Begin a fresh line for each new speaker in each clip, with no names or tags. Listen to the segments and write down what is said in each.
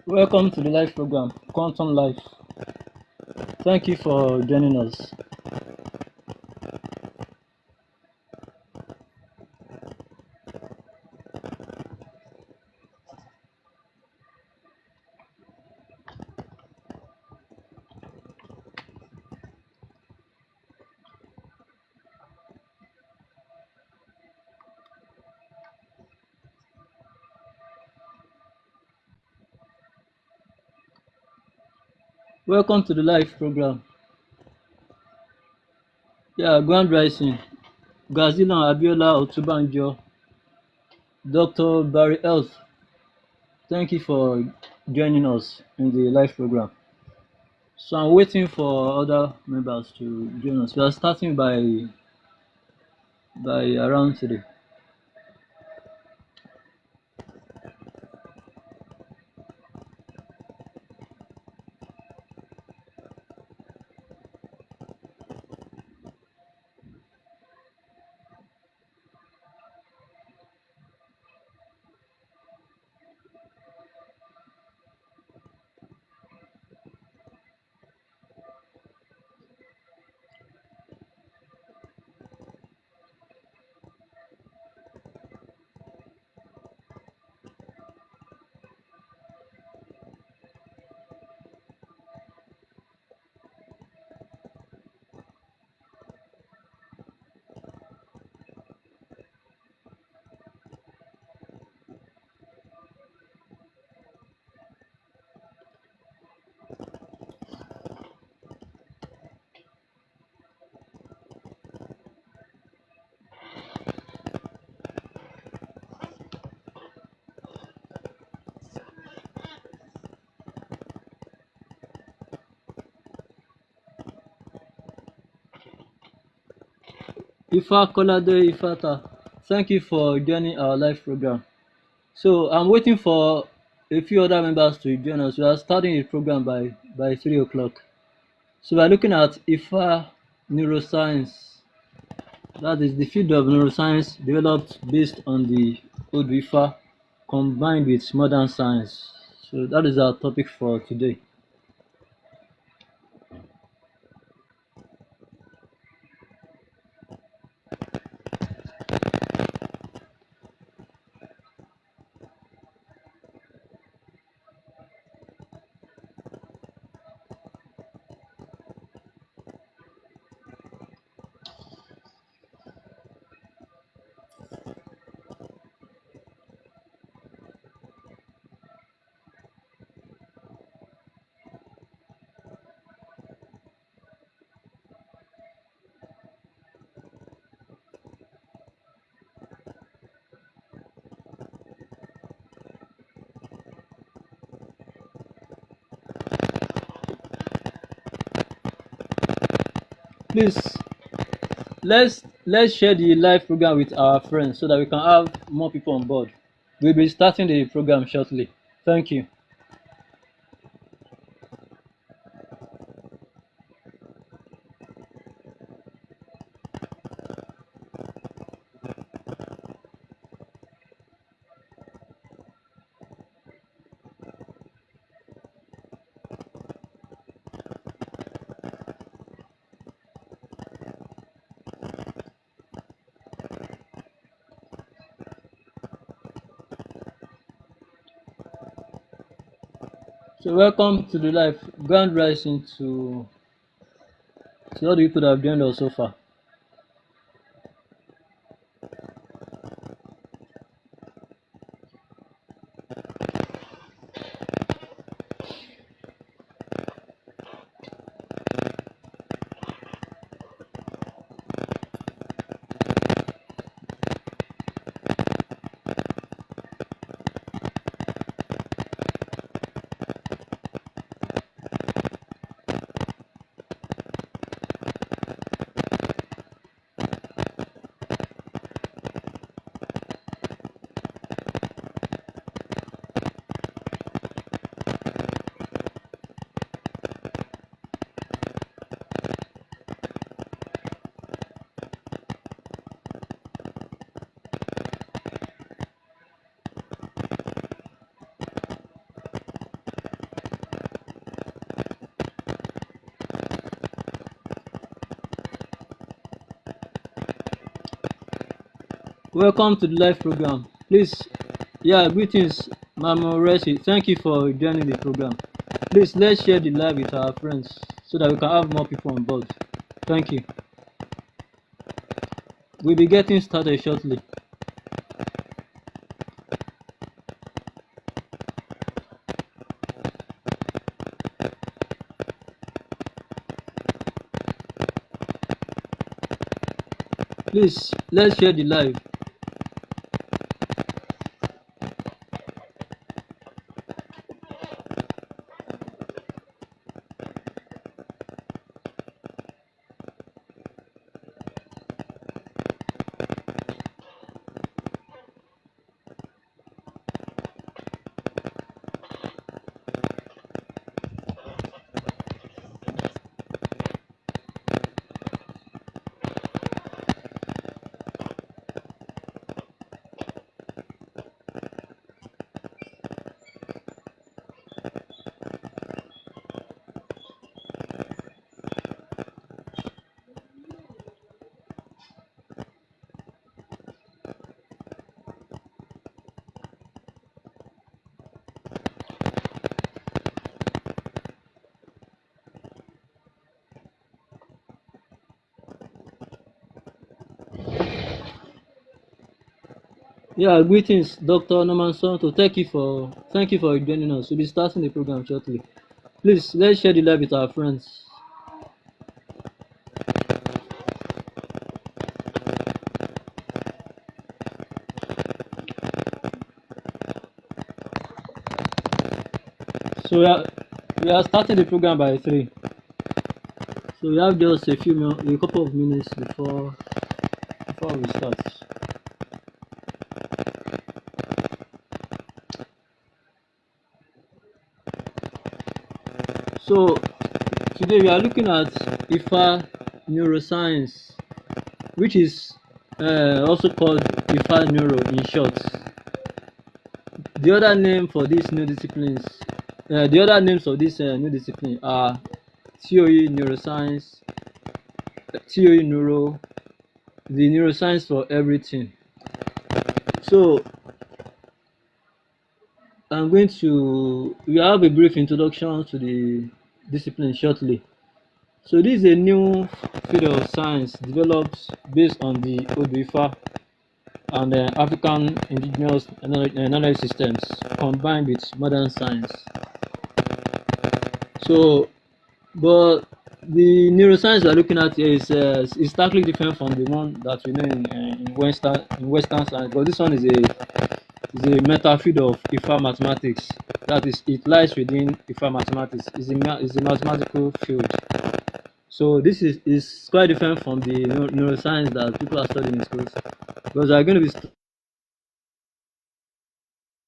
Welcome to the live program, Quantum Life. Thank you for joining us. Welcome to the live program. Yeah, Grand Rising, Gazila Abiola Otubanjo, Dr. Barry Health. Thank you for joining us in the live program. So I'm waiting for other members to join us. We are starting by around today. Ifa Kolade Ifata, thank you for joining our live program. So I'm waiting for a few other members to join us. We are starting the program by 3 o'clock. So we're looking at Ifa Neuroscience. That is the field of neuroscience developed based on the Odu Ifa combined with modern science. So that is our topic for today. Please let's share the live program with our friends so that we can have more people on board. We'll be starting the program shortly. Thank you. So welcome to the live grand rising to all the people that have joined us so far. Welcome to the live program. Please, yeah, greetings, Mama Resi. Thank you for joining the program. Please, let's share the live with our friends so that we can have more people on board. Thank you. We'll be getting started shortly. Please, let's share the live. Yeah, greetings, Dr. Norman Santo. Thank you for joining us. We'll be starting the program shortly. Please, let's share the live with our friends. So we are starting the program by 3. So we have just a couple of minutes before we start. So today we are looking at Ifa Neuroscience, which is also called Ifa Neuro in short. The other name for these new disciplines, the other names of this new discipline are Theory Neuroscience, Theory Neuro, the Neuroscience for everything. So we have a brief introduction to the discipline shortly. So this is a new field of science developed based on the Odu Ifa and African indigenous knowledge systems combined with modern science. So, but the neuroscience we are looking at here is starkly different from the one that we know in Western science. But this one is a meta field of Ifa mathematics. That is, it lies within Ifa mathematics. It's a mathematical field. So this is quite different from the neuroscience that people are studying in schools, because they are going to be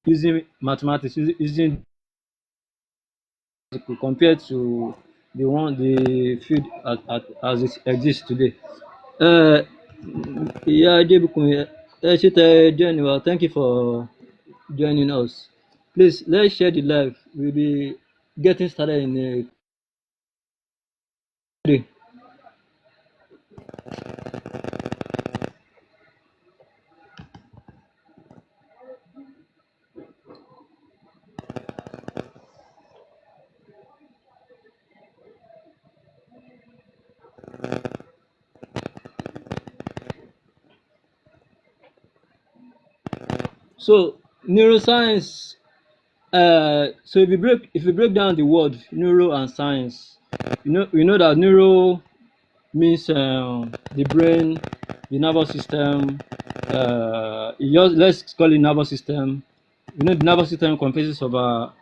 using mathematics, using compared to the field as it exists today. Yeah, thank you for joining us. Please, let's share the live. We'll be getting started in a 3. So neuroscience. So if we break down the word neuro and science, we know that neuro means the brain, the nervous system. Let's call it nervous system. The nervous system comprises of our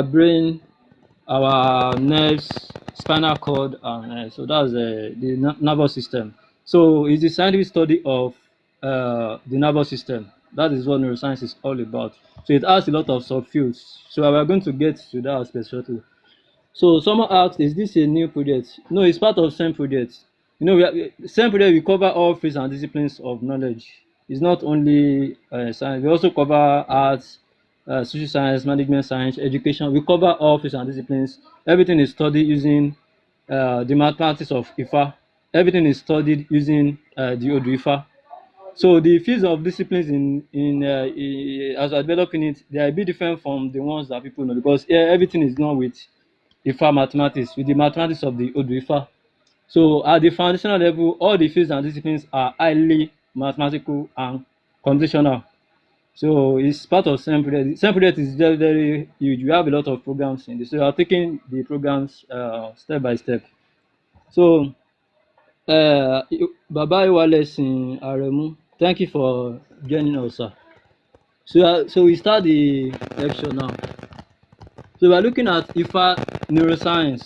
brain, our nerves, spinal cord, and so that's the nervous system. So it's the scientific study of the nervous system. That is what neuroscience is all about. So it has a lot of subfields. So we are going to get to that aspect shortly. So someone asked, is this a new project? No, it's part of same project. Same project, we cover all fields and disciplines of knowledge. It's not only science. We also cover arts, social science, management science, education. We cover all fields and disciplines. Everything is studied using the mathematics of Ifa. Everything is studied using the Odu Ifa. So the fields of disciplines as we're developing it, they are a bit different from the ones that people know, because everything is done with Ifa mathematics, with the mathematics of the Odu Ifa. So at the foundational level, all the fields and disciplines are highly mathematical and computational. So it's part of SEM project. SEM project is very, very huge. We have a lot of programs in this. So we are taking the programs step by step. So Baba Iwalesin Aremu, thank you for joining us, sir. So we start the lecture now. So we are looking at Ifa Neuroscience.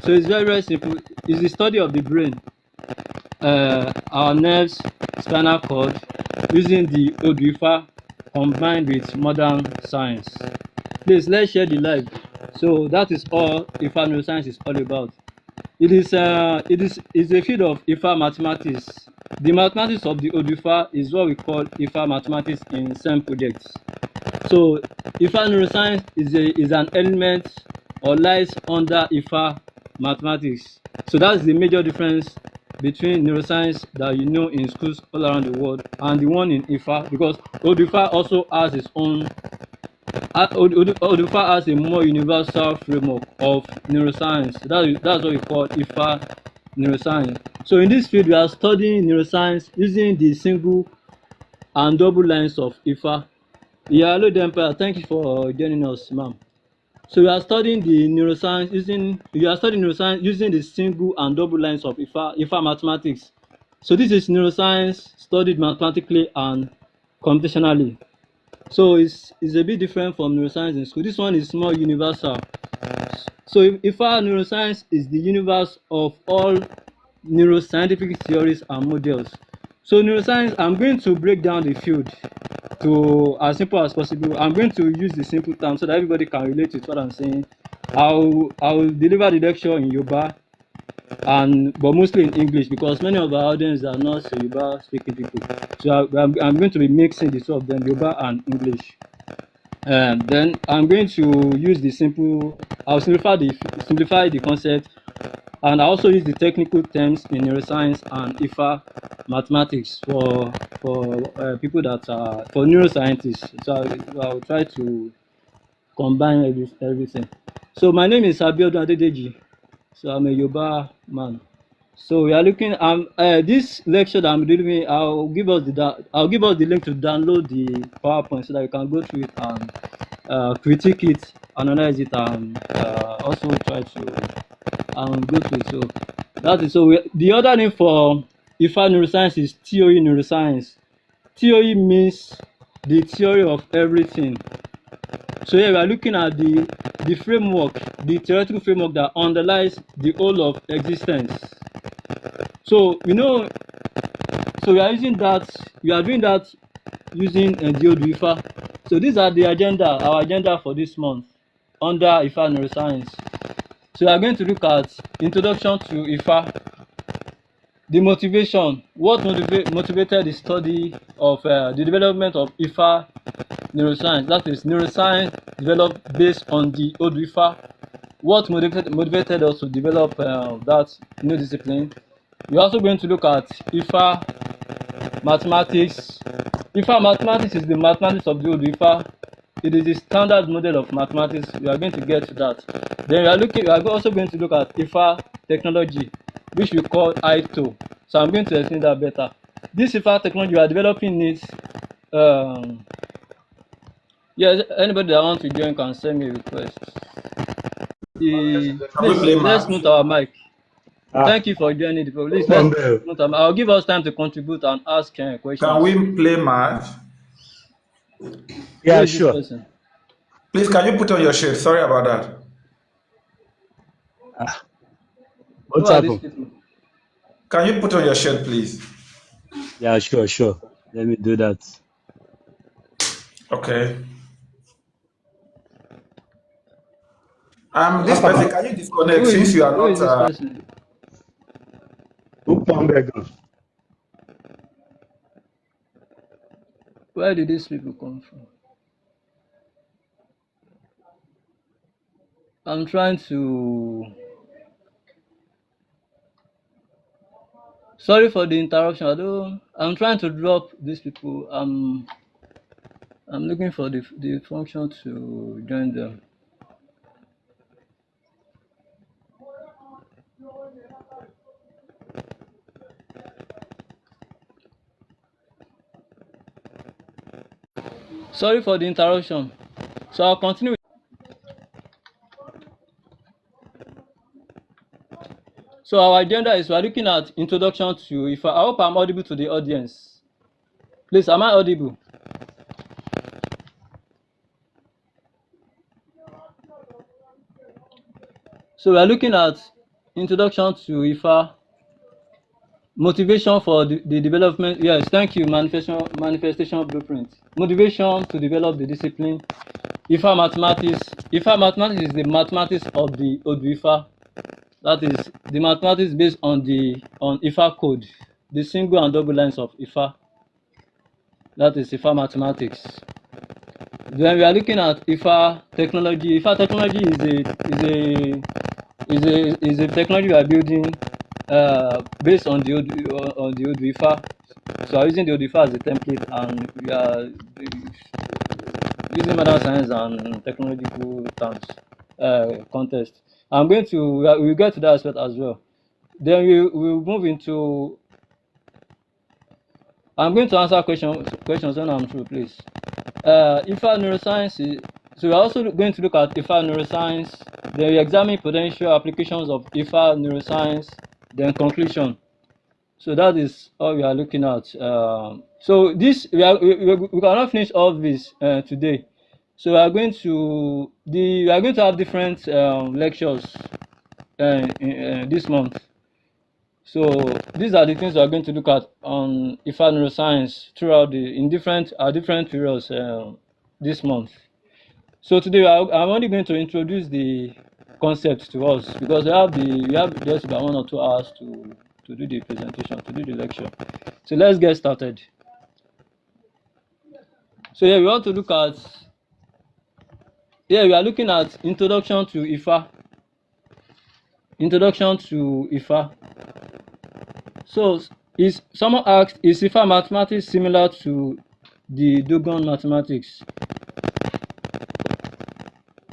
So it's very, very simple. It's the study of the brain, our nerves, spinal cord, using the Odu Ifa combined with modern science. Please, let's share the live. So that is all Ifa Neuroscience is all about. It is a field of Ifa mathematics. The mathematics of the Odu Ifa is what we call Ifa mathematics in SEM projects. So Ifa Neuroscience is an element or lies under Ifa mathematics. So that's the major difference between neuroscience that you know in schools all around the world and the one in Ifa, because Odu Ifa also has its own Odu Ifa has a more universal framework of neuroscience. That's what we call Ifa Neuroscience. So in this field, we are studying neuroscience using the single and double lines of Ifa. Yeah, hello, Dempa. Thank you for joining us, ma'am. So we are studying neuroscience using the single and double lines of Ifa mathematics. So this is neuroscience studied mathematically and computationally. So it's a bit different from neuroscience in school. This one is more universal. So Ifa Neuroscience is the universe of all neuroscientific theories and models. So neuroscience, I'm going to break down the field to as simple as possible. I'm going to use the simple terms so that everybody can relate to what I'm saying. I'll deliver the lecture in Yoruba, but mostly in English, because many of our audience are not Yoruba speaking people. So I'm going to be mixing the two of them, Yoruba and English. Then I'm going to use I'll simplify the concept, and I also use the technical terms in neuroscience and Ifa mathematics for people that are for neuroscientists. So I'll try to combine everything. So my name is Abiodun Adedeji. So I'm a Yoruba man. So we are looking this lecture that I'm doing. I'll give us the link to download the PowerPoint so that you can go through it and critique it, analyze it, and also try to go through it. So that is the other name for Ifa Neuroscience is theory neuroscience. Theory means the theory of everything. So here we are looking at the framework, the theoretical framework that underlies the whole of existence. So we are using that. We are doing that using the Odu Ifa. So these are our agenda for this month under Ifa Neuroscience. So we are going to look at introduction to Ifa, the motivation, what motivated the study of the development of Ifa Neuroscience. That is neuroscience developed based on the Odu Ifa. What motivated us to develop that new discipline. We're also going to look at Ifa mathematics. Ifa mathematics is the mathematics of the Odu Ifa. It is the standard model of mathematics. We are going to get to that. Then we are also going to look at Ifa technology, which we call ITO. So I'm going to explain that better. This Ifa technology, we are developing it. Yes, anybody that wants to join can send me a request. Please, let's mute our mic. Thank you for joining the program. Please, I'll give us time to contribute and ask questions.
Can we play match?
Yeah, sure.
Please, can you put on your shirt? Sorry about
that. What's happened?
Can you put on your shirt, please?
Yeah, sure. Let me do that.
Okay. This person, can you disconnect since you are not?
Where did these people come from? I'm trying to Sorry for the interruption. I'm trying to drop these people. I'm looking for the function to join them. Sorry for the interruption. So I'll continue. So our agenda is we're looking at introduction to Ifa. I hope I'm audible to the audience. Please, am I audible? So we're looking at introduction to Ifa, motivation for the development. Yes, thank you. Manifestation blueprint. Motivation to develop the discipline. Ifa mathematics. Ifa mathematics is the mathematics of the Odu Ifa. That is the mathematics based on Ifa Code, the single and double lines of Ifa. That is Ifa mathematics. Then we are looking at Ifa technology. Ifa technology is a technology we are building based on the Odu Ifa. So I'm using the Odu Ifa as a template, and we are using modern science and technological terms context. We'll get to that aspect as well. Then we'll move into. I'm going to answer questions when I'm through, please. Ifa Neuroscience. So we're also going to look at Ifa Neuroscience. Then we examine potential applications of Ifa Neuroscience. Then conclusion. So that is all we are looking at. So this we cannot finish all this today. So we are going to have different lectures this month. So these are the things we are going to look at on Ifa Neuroscience throughout different periods this month. So today I'm only going to introduce the concepts to us, because we have just about 1 or 2 hours to do the presentation, to do the lecture. So let's get started. So we want to look at. We are looking at introduction to Ifa. Introduction to Ifa. So someone asked, is Ifa mathematics similar to the Dogon mathematics?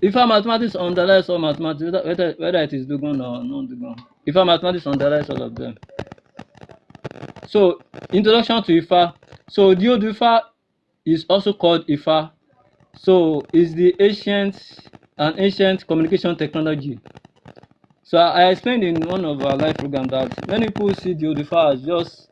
Ifa mathematics underlies all mathematics, whether it is Dogon or non-Dogon. Ifa mathematics underlies all of them. So introduction to Ifa. So the Odu Ifa is also called Ifa. So it's the ancient communication technology. So I explained in one of our live programs that many people see the Odu Ifa as just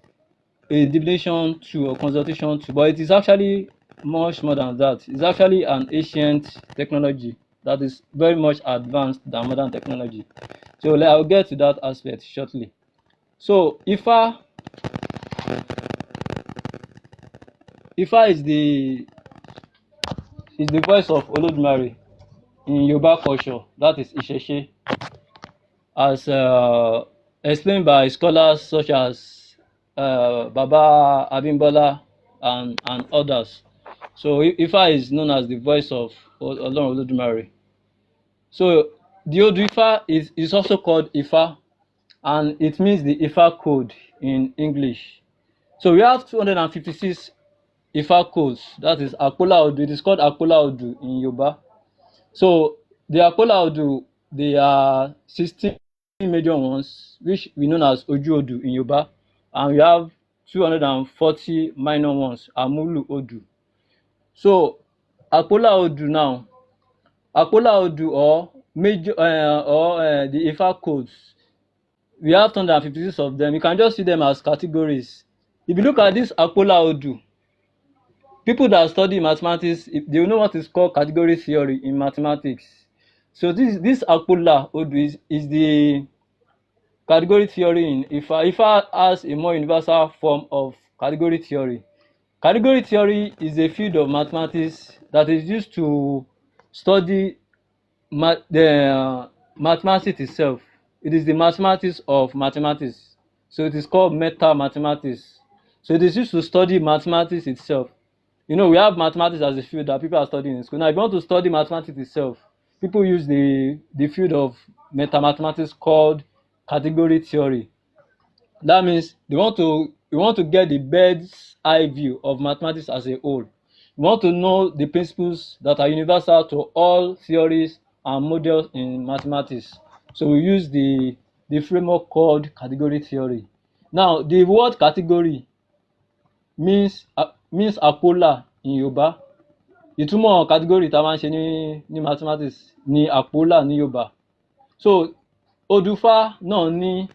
a divination tool or consultation tool, but it is actually much more than that. It's actually an ancient technology that is very much advanced than modern technology. So I'll get to that aspect shortly. So Ifa is the voice of Olodumare in Yoruba culture. That is Isheshe, as explained by scholars such as Baba Abimbola and others. So Ifa is known as the voice of Olodumare. So the Odu Ifa is also called Ifa, and it means the Ifa Code in English. So we have 256 Ifa codes. That is Akola Odu. It is called Akola Odu in Yoruba. So the Akola Odu, they are 16 major ones, which we know as Oju Odu in Yoruba, and we have 240 minor ones, Amulu Odu. So Akola Odu or major the Ifa codes, we have 256 of them. You can just see them as categories. If you look at this Akola Odu, people that study mathematics, they will know what is called category theory in mathematics. So this Akola Odu is the category theory in Ifa. Ifa has a more universal form of category theory. Category theory is a field of mathematics that is used to study the mathematics itself. It is the mathematics of mathematics. So it is called meta-mathematics. So it is used to study mathematics itself. You know, we have mathematics as a field that people are studying in school. Now, if you want to study mathematics itself, people use the field of meta-mathematics called category theory. That means we want to get the bird's eye view of mathematics as a whole. We want to know the principles that are universal to all theories and models in mathematics. So we use the framework called category theory. Now, the word category means àpólà in Yorùbá. Ìtumọ̀ category tá a máa ń ṣe ní mathematics ni àpólà ní Yorùbá. So Odu Ifa náà ní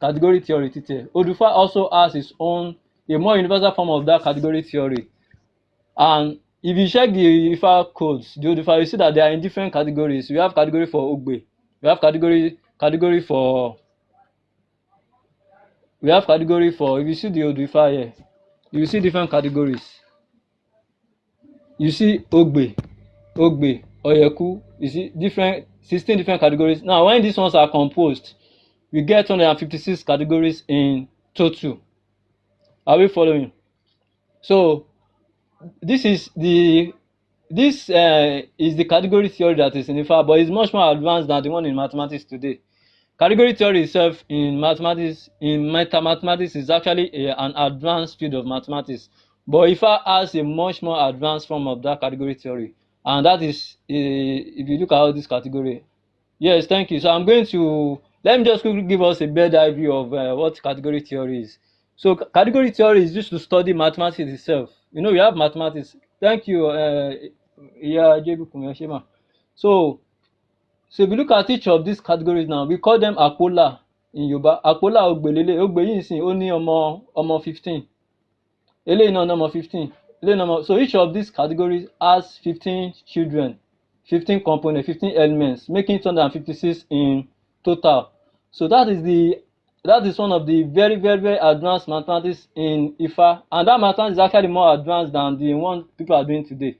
category theory títẹ̀. Odu Ifa also has its own, a more universal form of that category theory. And if you check the Ifa codes, the Odu Ifa, you see that they are in different categories. We have category for Ogbe. We have category for, if you see the Odu Ifa here, you see different categories. You see Ogbe, Oyeku, you see 16 different categories. Now, when these ones are composed, we get 256 categories in total. Are we following? So this is the category theory that is in Ifa, but it's much more advanced than the one in mathematics today. Category theory itself in mathematics, mathematics is actually an advanced field of mathematics, but Ifa has a much more advanced form of that category theory, and that is, if you look at all this category. Yes, thank you. So I'm going to, let me just quickly give us a better eye view of what category theory is. So category theory is used to study mathematics itself. You know, we have mathematics. Thank you. So if you look at each of these categories now, we call them àpólà in Yorùbá. Àpólà Ogbe lélẹ̀. Ogbe yìí sìn ó ní ọmọ 15. Eléyìí náà ní ọmọ 15. Eléyìí náà ọmọ. So each of these categories has 15 children, 15 components, 15 elements, making 256 in total. So that is one of the very, very, very advanced mathematics in Ifa, and that mathematics is actually more advanced than the one people are doing today.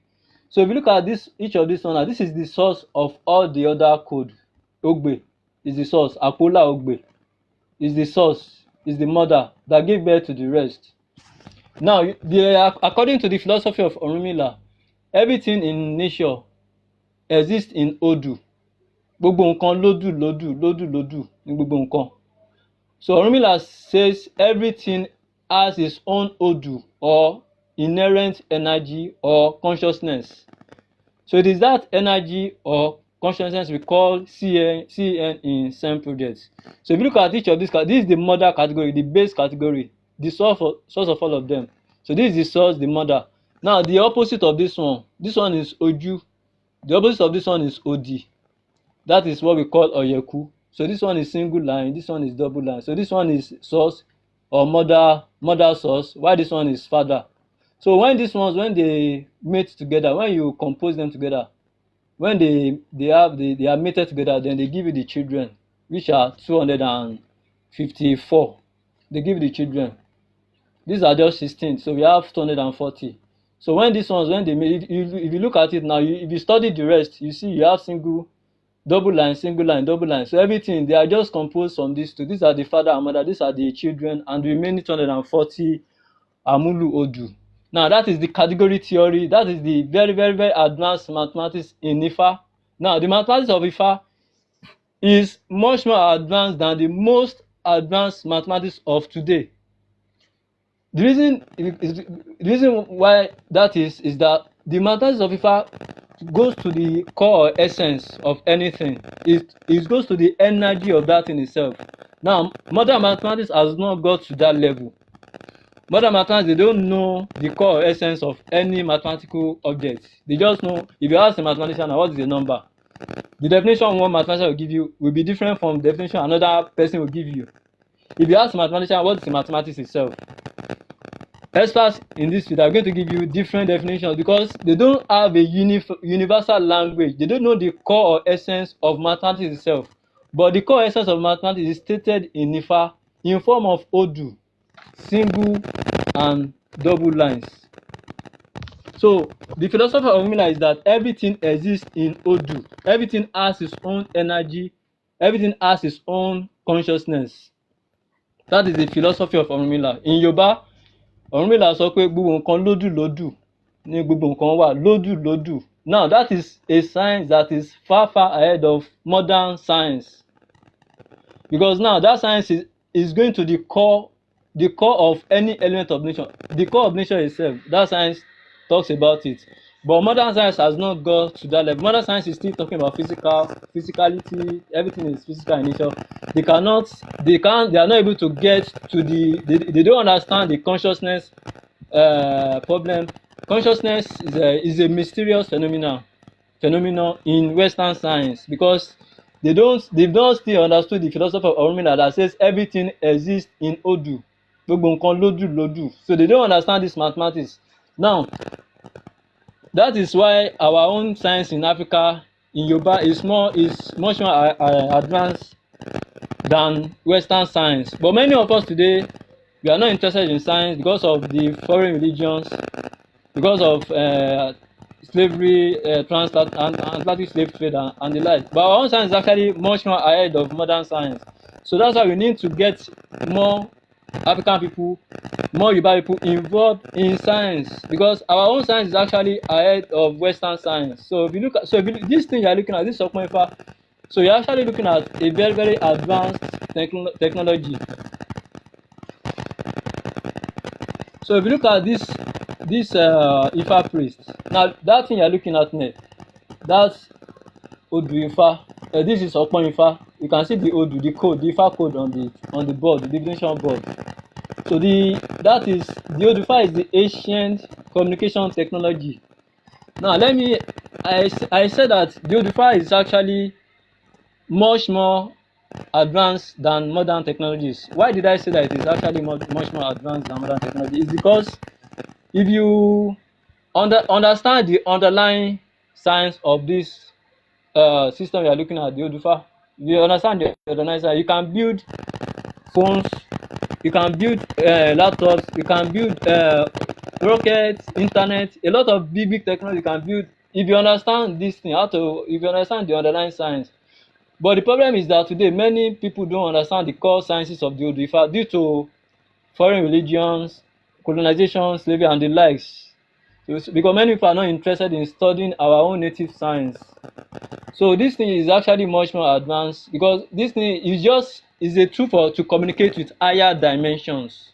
So if you look at each of these ones, this is the source of all the other code. Ogbe is the source. Àpólà Ogbe is the source, is the mother that gave birth to the rest. Now, according to the philosophy of Ọ̀rúnmìlà, everything in nature exists in Odu. Gbogbo nǹkan lódù ní gbogbo nǹkan. So Ọ̀rúnmìlà says everything has its own Odu, or inherent energy or consciousness. So it is that energy or consciousness we call CN in SEM projects. So if you look at each of these, this is the mother category, the base category, the source of all of them. So this is the source, the mother. Now the opposite of this one is Oju. The opposite of this one is Odi. That is what we call Oyeku. So this one is single line, this one is double line. So this one is source or mother source, while this one is father. So when these ones, when they mate together, when you compose them together, when they are mated together, then they give you the children, which are 254. They give you the children. These are just 16, so we have 240. So when these ones, when they mate, if you look at it now, if you study the rest, you see you have single, double line, single line, double line. So everything, they are just composed from these two. These are the father and mother, these are the children, and the remaining 240 Amulu Odu. Now that is the category theory. That is the very, very, very advanced mathematics in Ifa. Now the mathematics of Ifa is much more advanced than the most advanced mathematics of today. The reason why that is that the mathematics of Ifa goes to the core or essence of anything. It goes to the energy of that in itself. Now modern mathematics has not got to that level. Modern mathematics, they don't know the core essence of any mathematical object. They just know, if you ask a mathematician, what is a number? The definition one mathematician will give you will be different from the definition another person will give you. If you ask a mathematician, what is the mathematics itself? Experts in this field are going to give you different definitions because they don't have a universal language. They don't know the core or essence of mathematics itself. But the core essence of mathematics is stated in Ifa in form of Odu, single and double lines. So the philosophy of Ọ̀rúnmìlà is that everything exists in Odu. Everything has its own energy. Everything has its own consciousness. That is the philosophy of Ọ̀rúnmìlà. In Yorùbá, Ọ̀rúnmìlà sọ pé gbogbo nǹkan lódù ní gbogbo nǹkan wà lódù. Now that is a science that is far ahead of modern science. Because now that science is going to the core of any element of nature. The core of nature itself. That science talks about it. But modern science has not got to that level. Modern science is still talking about physicality, everything is physical in nature. They are not able to get to they don't understand the consciousness problem. Consciousness is a mysterious phenomenon in Western science, because they've not still understood the philosophy of Orunmila that says everything exists in Odu. So they don't understand this mathematics. Now, that is why our own science in Africa, in Yoruba, is much more advanced than Western science. But many of us today, we are not interested in science because of the foreign religions, because of slavery, transatlantic slave trade, and the like. But our own science is actually much more ahead of modern science. So that's why we need to get more African people, more Yoruba people involved in science, because our own science is actually ahead of Western science. So if you look at this thing you are looking at, this Odu Ifa, so you're actually looking at a very, very advanced technology. So if you look at this Ifa priest, now that thing you're looking at now, that's Odu Ifa. This is Odu Ifa. You can see the Odu, the code, the Ifa code on the board, the divination board. So the Odu Ifa is the ancient communication technology. Now I said that the Odu Ifa is actually much more advanced than modern technologies. Why did I say that it is actually much more advanced than modern technology? It's because if you understand the underlying science of this system you are looking at, the Odu Ifa, you understand the underlying science, you can build phones, you can build laptops, you can build rockets, internet, a lot of big technology you can build if you understand this thing, if you understand the underlying science. But the problem is that today many people don't understand the core sciences of the Odu Ifa due to foreign religions, colonization, slavery, and the likes. Because many people are not interested in studying our own native science. So this thing is actually much more advanced, because this thing is a tool to communicate with higher dimensions.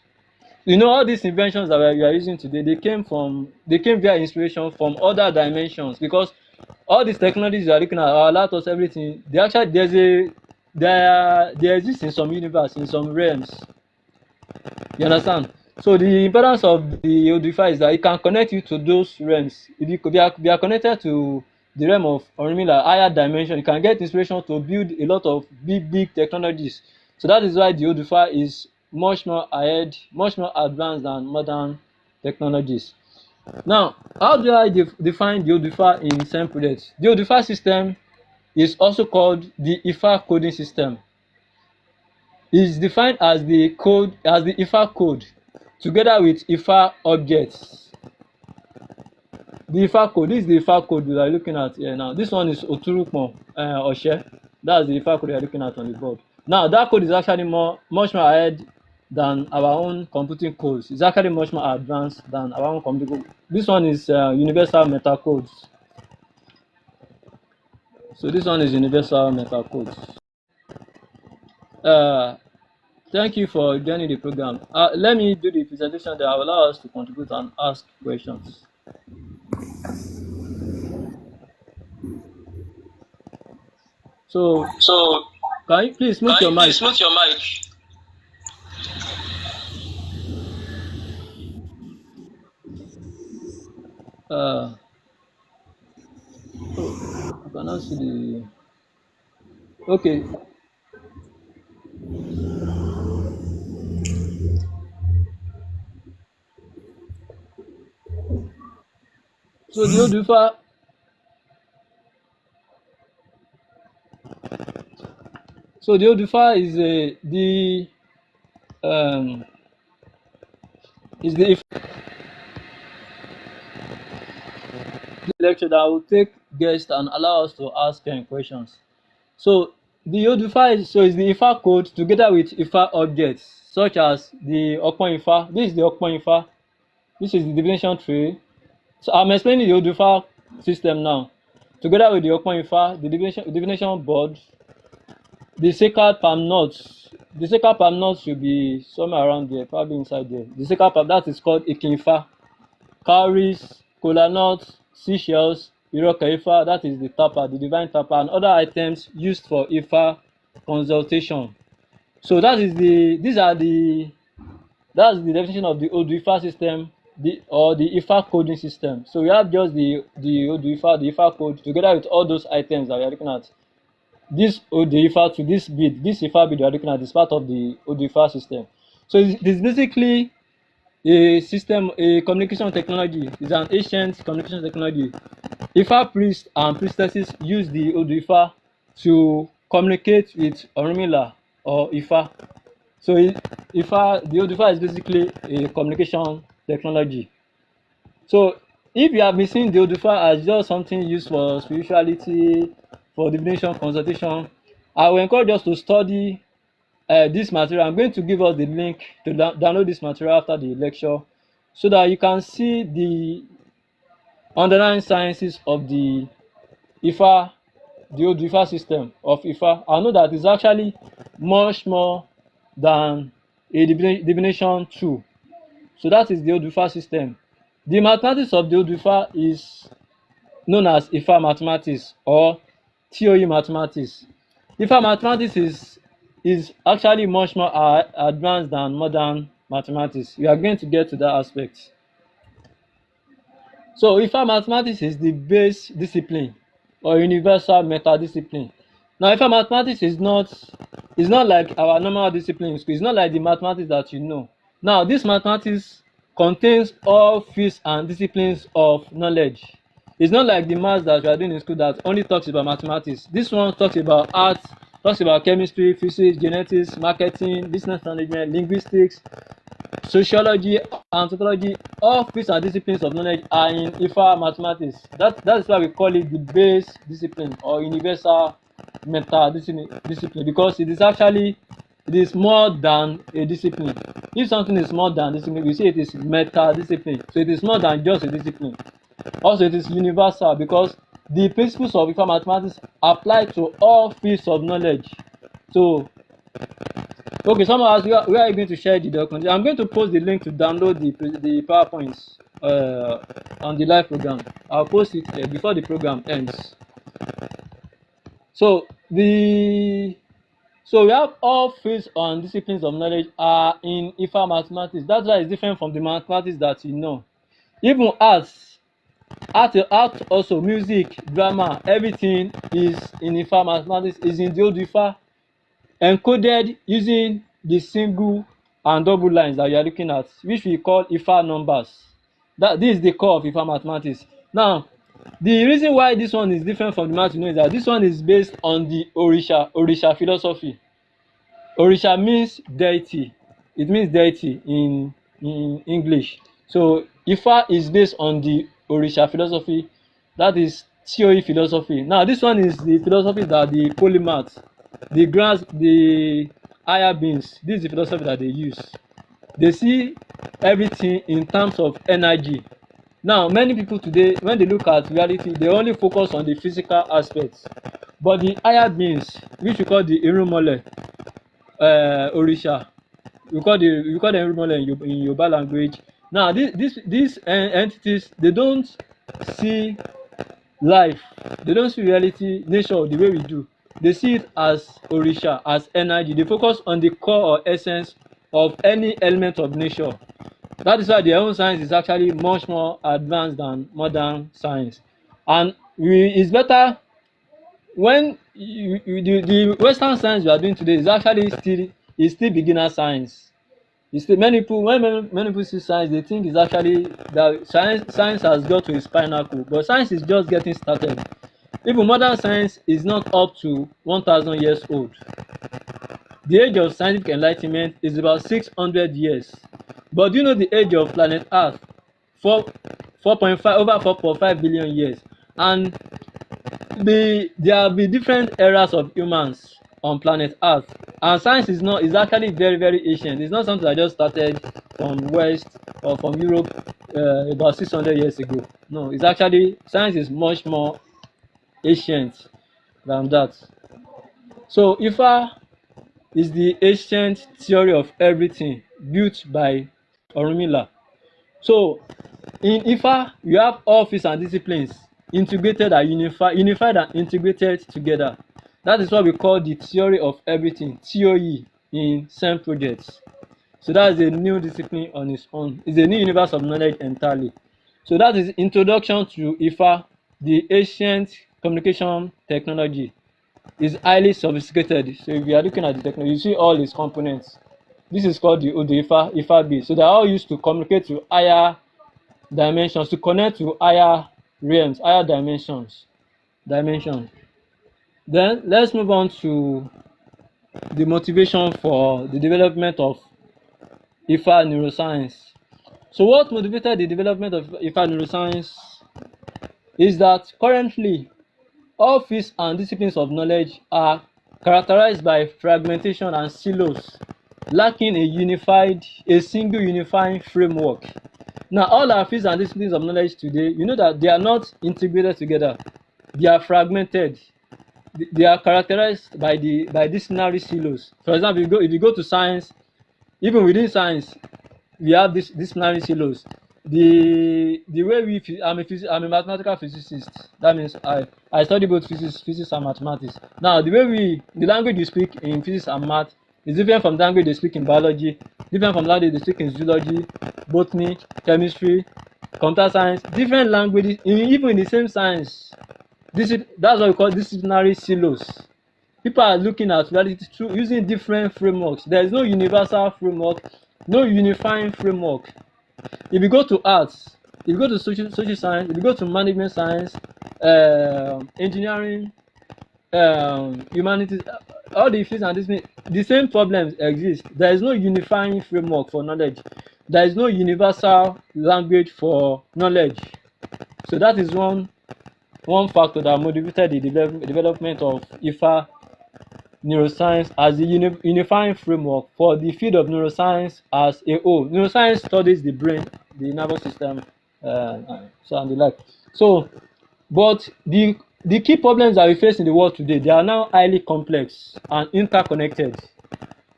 You know, all these inventions that we are using today, they came via inspiration from other dimensions, because all these technologies you are looking at, our laptops, everything, they actually they exist in some universe, in some realms. You understand? So the importance of the Odu Ifa is that it can connect you to those realms. If you are connected to the realm of Orunmila, higher dimension, you can get inspiration to build a lot of big technologies. So that is why the Odu Ifa is much more ahead, much more advanced than modern technologies. Now, how do I define the Odu Ifa in simple words? The Odu Ifa system is also called the Ifa coding system. It is defined as the Ifa code together with Ifa objects. The Ifa code, this is the Ifa code we are looking at here now. This one is Oturukpon Oshe. That's the Ifa code we are looking at on the board. Now, that code is actually much more ahead than our own computing codes. It's actually much more advanced than our own computing code. This one is universal meta codes. So this one is universal meta codes. Thank you for joining the program. Let me do the presentation that will allow us to contribute and ask questions. So can you please mute your mic? I cannot see the. Okay. So the Odu Ifa. So the Odu Ifa is the lecture that will take guests and allow us to ask questions. So the Odu Ifa is the Ifa code together with Ifa objects such as the Odu Ifa. This is the Odu Ifa. This is the divination tree. So I'm explaining the Odu Ifa system now. Together with the Odu Ifa, the divination board, the sacred palm nuts, the second palm nut should be somewhere around there, probably inside there. The second palm, that is called Ifa. Cowries, kola nuts, seashells, Iroka Ifa, that is the tapa, the divine tapa, and other items used for Ifa consultation. So that's the definition of the Odu Ifa system, or the Ifa coding system. So we have just the Odu Ifa, the Ifa code, together with all those items that we are looking at. This Odu Ifa to this bead, this Ifa bead we are looking at is part of the Odu Ifa system. So it's basically a system, a communication technology. It's an ancient communication technology. Ifa priests and priestesses use the Odu Ifa to communicate with Orunmila or Ifa. So the Odu Ifa is basically a communication technology. So if you have been seeing the Odu Ifa as just something used for spirituality, for divination consultation, I will encourage us to study this material. I'm going to give us the link to download this material after the lecture, so that you can see the underlying sciences of the Ifa, the Odu Ifa system of Ifa. I know that it's actually much more than a divination tool. So that is the Odu Ifa system. The mathematics of the Odu Ifa is known as Ifa mathematics or TOE mathematics. Ifa mathematics is actually much more advanced than modern mathematics. We are going to get to that aspect. So Ifa mathematics is the base discipline or universal meta discipline. Now Ifa mathematics is not like our normal discipline in school. It's not like the mathematics that you know. Now this mathematics contains all fields and disciplines of knowledge. It's not like the maths that we are doing in school that only talks about mathematics. This one talks about art, talks about chemistry, physics, genetics, marketing, business management, linguistics, sociology, anthropology. All fields and disciplines of knowledge are in Ifa mathematics. That is why we call it the base discipline or universal meta discipline, because it is more than a discipline. If something is more than discipline, we say it is meta discipline. So it is more than just a discipline. Also, it is universal because the principles of Ifa mathematics apply to all fields of knowledge. So, okay, someone asked, where are you going to share the document? I'm going to post the link to download the PowerPoints on the live program. I'll post it before the program ends. So we have all fields and disciplines of knowledge are in Ifa mathematics. That's why it's different from the mathematics that you know. Even art also, music, drama, everything is in Ifa mathematics, is in the Odu Ifa, encoded using the single and double lines that you are looking at, which we call Ifa numbers. This is the core of Ifa mathematics. Now, the reason why this one is different from the math you know is that this one is based on the Orisha philosophy. Orisha means deity. It means deity in English. So Ifa is based on the Orisha philosophy, that is TOE philosophy. Now this one is the philosophy that the polymaths, the higher beings, this is the philosophy that they use. They see everything in terms of energy. Now many people today, when they look at reality, they only focus on the physical aspects, but the higher beings, which we call the Irumole, Orisha, we call them Irumole in Yoruba language. Now these entities, they don't see life, they don't see reality, nature the way we do. They see it as Orisha, as energy. They focus on the core or essence of any element of nature. That is why their own science is actually much more advanced than modern science. And it's better when the Western science we are doing today is actually still beginner science. Many people see science, they think it's actually that science has got to its pinnacle, but science is just getting started. Even modern science is not up to 1,000 years old. The age of scientific enlightenment is about 600 years. But do you know the age of planet Earth? 4.5 billion years. And there will be different eras of humans on planet Earth. And science is actually very, very ancient. It's not something that just started from West or from Europe about 600 years ago. No, it's actually, science is much more ancient than that. So Ifa is the ancient theory of everything built by Orunmila. So in Ifa, you have office and disciplines integrated and unified and integrated together. That is what we call the theory of everything, TOE, in SEM projects. So that is a new discipline on its own. It's a new universe of knowledge entirely. So that is introduction to Ifa, the ancient communication technology. Is highly sophisticated. So if you are looking at the technology, you see all its components. This is called the Odu Ifa, Ifa B. So they are all used to communicate to higher dimensions, to connect to higher realms, higher dimensions. Then let's move on to the motivation for the development of Ifa Neuroscience. So what motivated the development of Ifa Neuroscience is that currently all fields and disciplines of knowledge are characterized by fragmentation and silos, lacking a single unifying framework. Now, all our fields and disciplines of knowledge today, you know that they are not integrated together. They are fragmented. They are characterized by disciplinary silos. For example, if you go to science, even within science, we have this disciplinary silos. The way I'm a mathematical physicist. That means I study both physics and mathematics. Now the language you speak in physics and math is different from the language they speak in biology, different from the language they speak in zoology, botany, chemistry, computer science, different languages, even in the same science. That's what we call disciplinary silos. People are looking at reality through using different frameworks. There is no universal framework, no unifying framework. If you go to arts, if you go to social science, if you go to management science, engineering, humanities, all the fields and disciplines, the same problems exist. There is no unifying framework for knowledge. There is no universal language for knowledge. So that is one factor that motivated the development of Ifa Neuroscience as a unifying framework for the field of neuroscience as a whole. Neuroscience studies the brain, the nervous system, so and the like. So, but the key problems that we face in the world today, they are now highly complex and interconnected.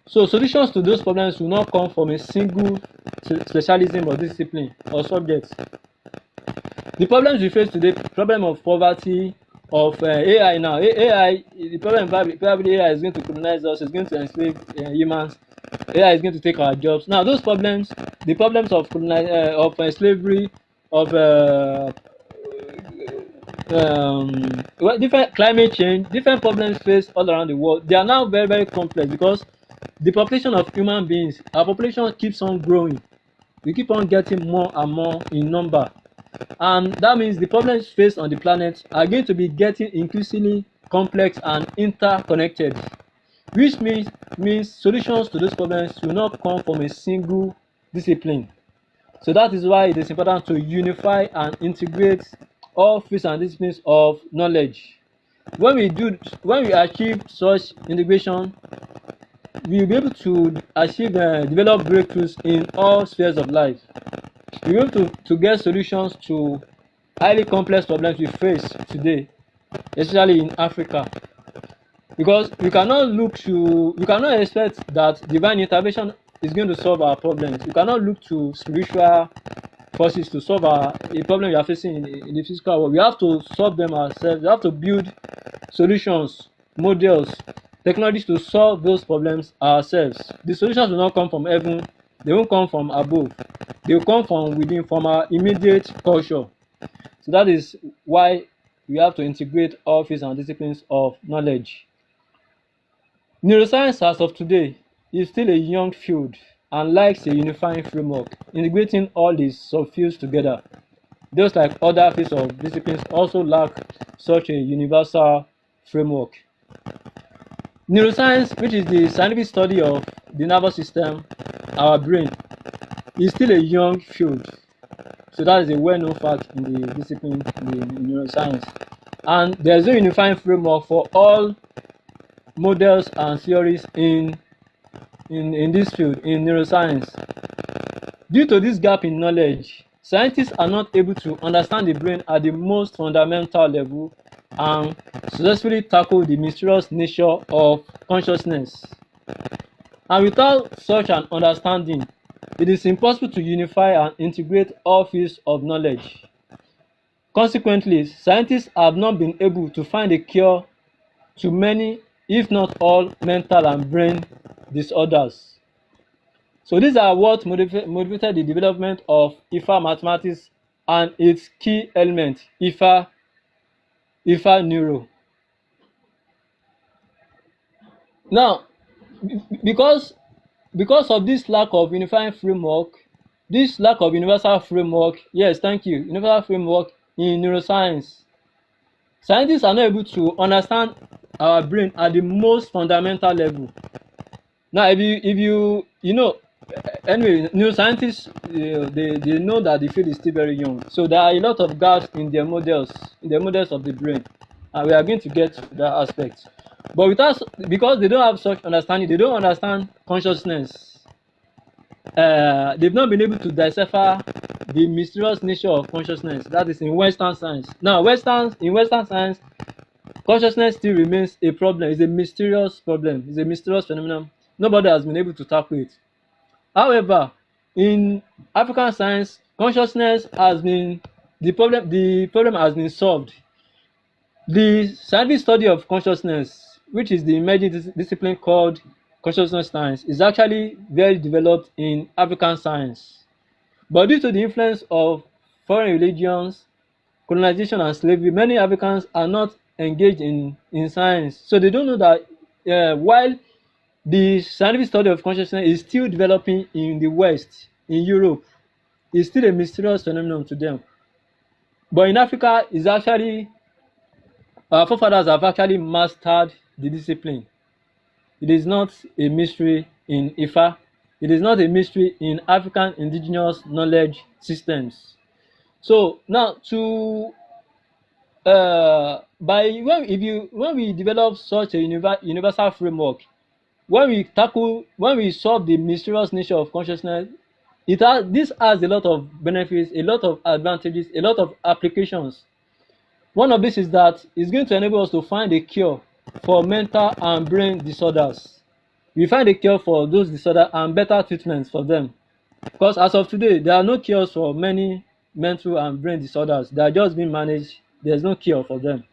So solutions to those problems will not come from a single specialism or discipline or subject. The problems we face today, problem of poverty, of AI now. AI, the problem probably AI is going to colonize us, is going to enslave humans. AI is going to take our jobs. Now, those problems, the problems of slavery, of different climate change, different problems faced all around the world. They are now very, very complex because the population of human beings, our population keeps on growing. We keep on getting more and more in number. And that means the problems faced on the planet are going to be getting increasingly complex and interconnected, which means solutions to those problems will not come from a single discipline. So that is why it is important to unify and integrate all fields and disciplines of knowledge. When we achieve such integration, we will be able to develop breakthroughs in all spheres of life. We will be able to get solutions to highly complex problems we face today, especially in Africa. Because we cannot expect that divine intervention is going to solve our problems. We cannot look to spiritual forces to solve a problem we are facing in the physical world. We have to solve them ourselves. We have to build solutions, models, technologies to solve those problems ourselves. The solutions will not come from heaven. They won't come from above. They will come from within, from our immediate culture. So that is why we have to integrate all fields and disciplines of knowledge. Neuroscience as of today is still a young field and lacks a unifying framework, integrating all these subfields together. Just like other fields of disciplines also lack such a universal framework. Neuroscience, which is the scientific study of the nervous system, our brain, is still a young field. So that is a well-known fact in the discipline in neuroscience. And there's no unifying framework for all models and theories in this field, in neuroscience. Due to this gap in knowledge, scientists are not able to understand the brain at the most fundamental level and successfully tackle the mysterious nature of consciousness. And without such an understanding, it is impossible to unify and integrate all fields of knowledge. Consequently, scientists have not been able to find a cure to many, if not all, mental and brain disorders. So these are what motivated the development of Ifa mathematics and its key element, Ifa Neuro. Now, because of this lack of unifying framework, this lack of universal framework, yes, thank you, universal framework in neuroscience, scientists are not able to understand our brain at the most fundamental level. Now, if you know, anyway, neuroscientists, they know that the field is still very young, so there are a lot of gaps in their models of the brain, and we are going to get to that aspect. But because they don't have such understanding, they don't understand consciousness. They've not been able to decipher the mysterious nature of consciousness. That is in Western science. Now, in Western science, consciousness still remains a problem. It's a mysterious problem. It's a mysterious phenomenon. Nobody has been able to tackle it. However, in African science, consciousness has been the problem has been solved. The scientific study of consciousness, which is the emerging discipline called consciousness science, is actually very developed in African science. But due to the influence of foreign religions, colonization, and slavery, many Africans are not engaged in science. So they don't know that while the scientific study of consciousness is still developing in the West, in Europe, it's still a mysterious phenomenon to them. But in Africa, it's actually, our forefathers have actually mastered the discipline. It is not a mystery in Ifa. It is not a mystery in African indigenous knowledge systems. So now, when we develop such a universal framework, when we solve the mysterious nature of consciousness, this has a lot of benefits, a lot of advantages, a lot of applications. One of this is that it's going to enable us to find a cure for mental and brain disorders. We find a cure for those disorders and better treatments for them. Because as of today, there are no cures for many mental and brain disorders. They are just being managed. There's no cure for them.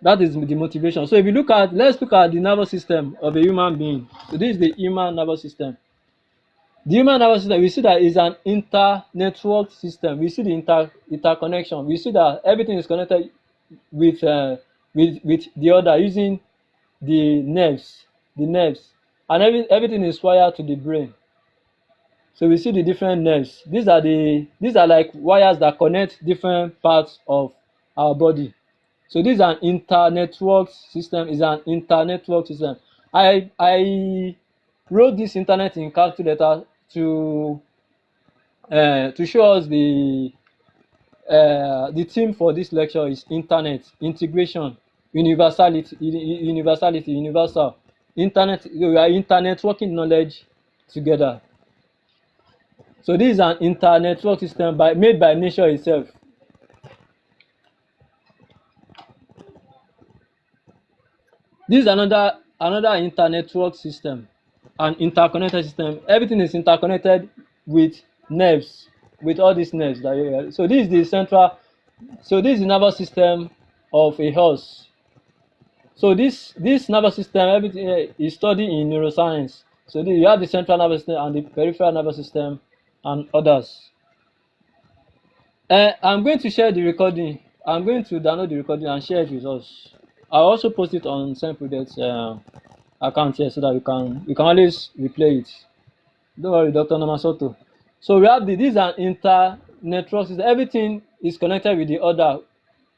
That is the motivation. So if you let's look at the nervous system of a human being. So this is the human nervous system. The human nervous system, we see that is an inter-networked system. We see the interconnection. We see that everything is connected with the other using the nerves, and everything is wired to the brain. So we see the different nerves. These are like wires that connect different parts of our body. So this is an inter-networked system. I wrote this internet in calculator to show us the theme for this lecture is internet, integration, universality, universal. Internet, we are internetworking knowledge together. So this is an internetwork system made by nature itself. This is another internetwork system, an interconnected system. Everything is interconnected with nerves, with all these nerves. So this is the central. So this is the nervous system of a horse. So this nervous system, everything is studied in neuroscience. So you have the central nervous system and the peripheral nervous system and others. I'm going to share the recording. I'm going to download the recording and share it with us. I'll also post it on SendProject's account here so that you can always replay it. Don't worry, Dr. Namasoto. So we have this is an inter-network system. Everything is connected with the other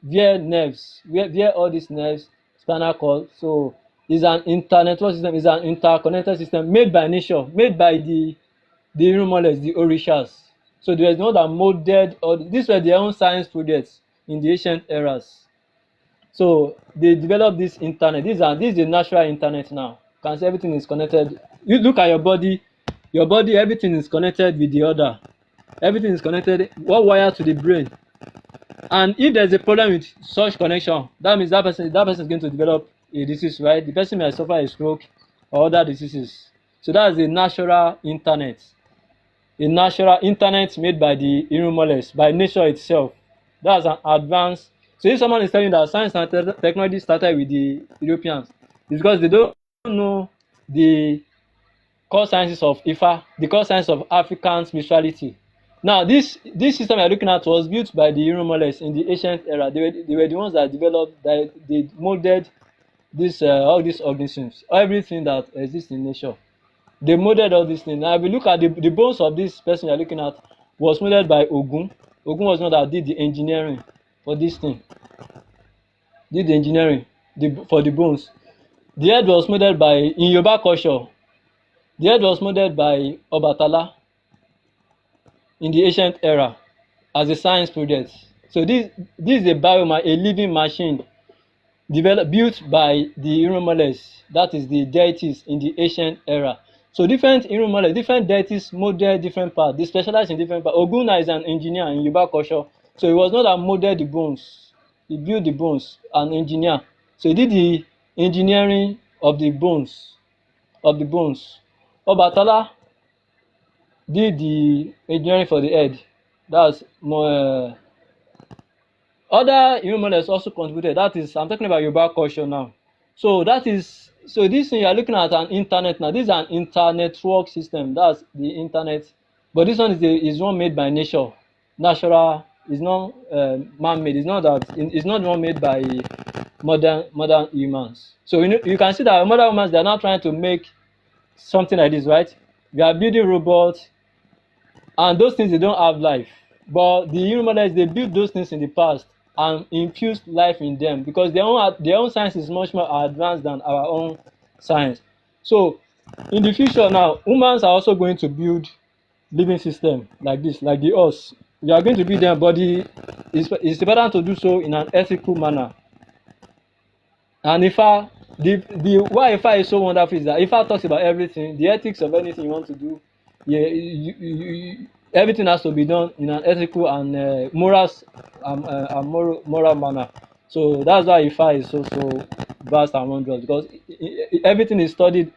via nerves, via all these nerves, spinal cord. So it's an inter-network system, it's an interconnected system made by nature, made by the Irumolets, the Orishas. So there is no that molded, or these were their own science projects in the ancient eras. So they developed this internet. This is the natural internet now. Because everything is connected. You look at your body, everything is connected with the other. Everything is connected, one wire to the brain. And if there's a problem with such connection, that means that person is going to develop a disease, right? The person may suffer a stroke, or other diseases. So that's a natural internet. A natural internet made by the irremoles, by nature itself. That's an advance. So if someone is telling that science and technology started with the Europeans, it's because they don't know the core sciences of Ifa, the core science of African spirituality. Now, this system you're looking at was built by the irremoles in the ancient era. They were the ones that developed, that they molded this all these organisms, everything that exists in nature. They molded all these things. Now, if you look at the bones of this person you're looking at, was molded by Ogun. Ogun was the one that did the engineering for this thing. Did the engineering for the bones. The head was molded by, in Yoruba culture, the head was molded by Obatala in the ancient era as a science project. So this is a a living machine built by the irremoles, that is the deities in the ancient era. So different irremoles, different deities molded different parts. They specialize in different parts. Oguna is an engineer in Yoruba culture. So it was not that molded the bones. He built the bones, an engineer. So he did the engineering of the bones. Obatala did the engineering for the head. That's more. Other irremoles also contributed. That is, I'm talking about Yoruba culture now. So this thing you are looking at an internet now. This is an inter-network system. That's the internet. But this one is one made by nature, natural. It's not man-made. It's not the one made by modern humans. So you can see that modern humans, they are not trying to make something like this, right? We are building robots, and those things, they don't have life. But the irremoles, they built those things in the past and infused life in them, because their own science is much more advanced than our own science. So in the future now, humans are also going to build living system like this, like the us. We are going to build them, but it's important to do so in an ethical manner. And Ifa, why Ifa is so wonderful is that Ifa talks about everything, the ethics of anything you want to do. Yeah, everything has to be done in an ethical and moral manner. So that's why Ifa is so vast and wondrous, because everything is studied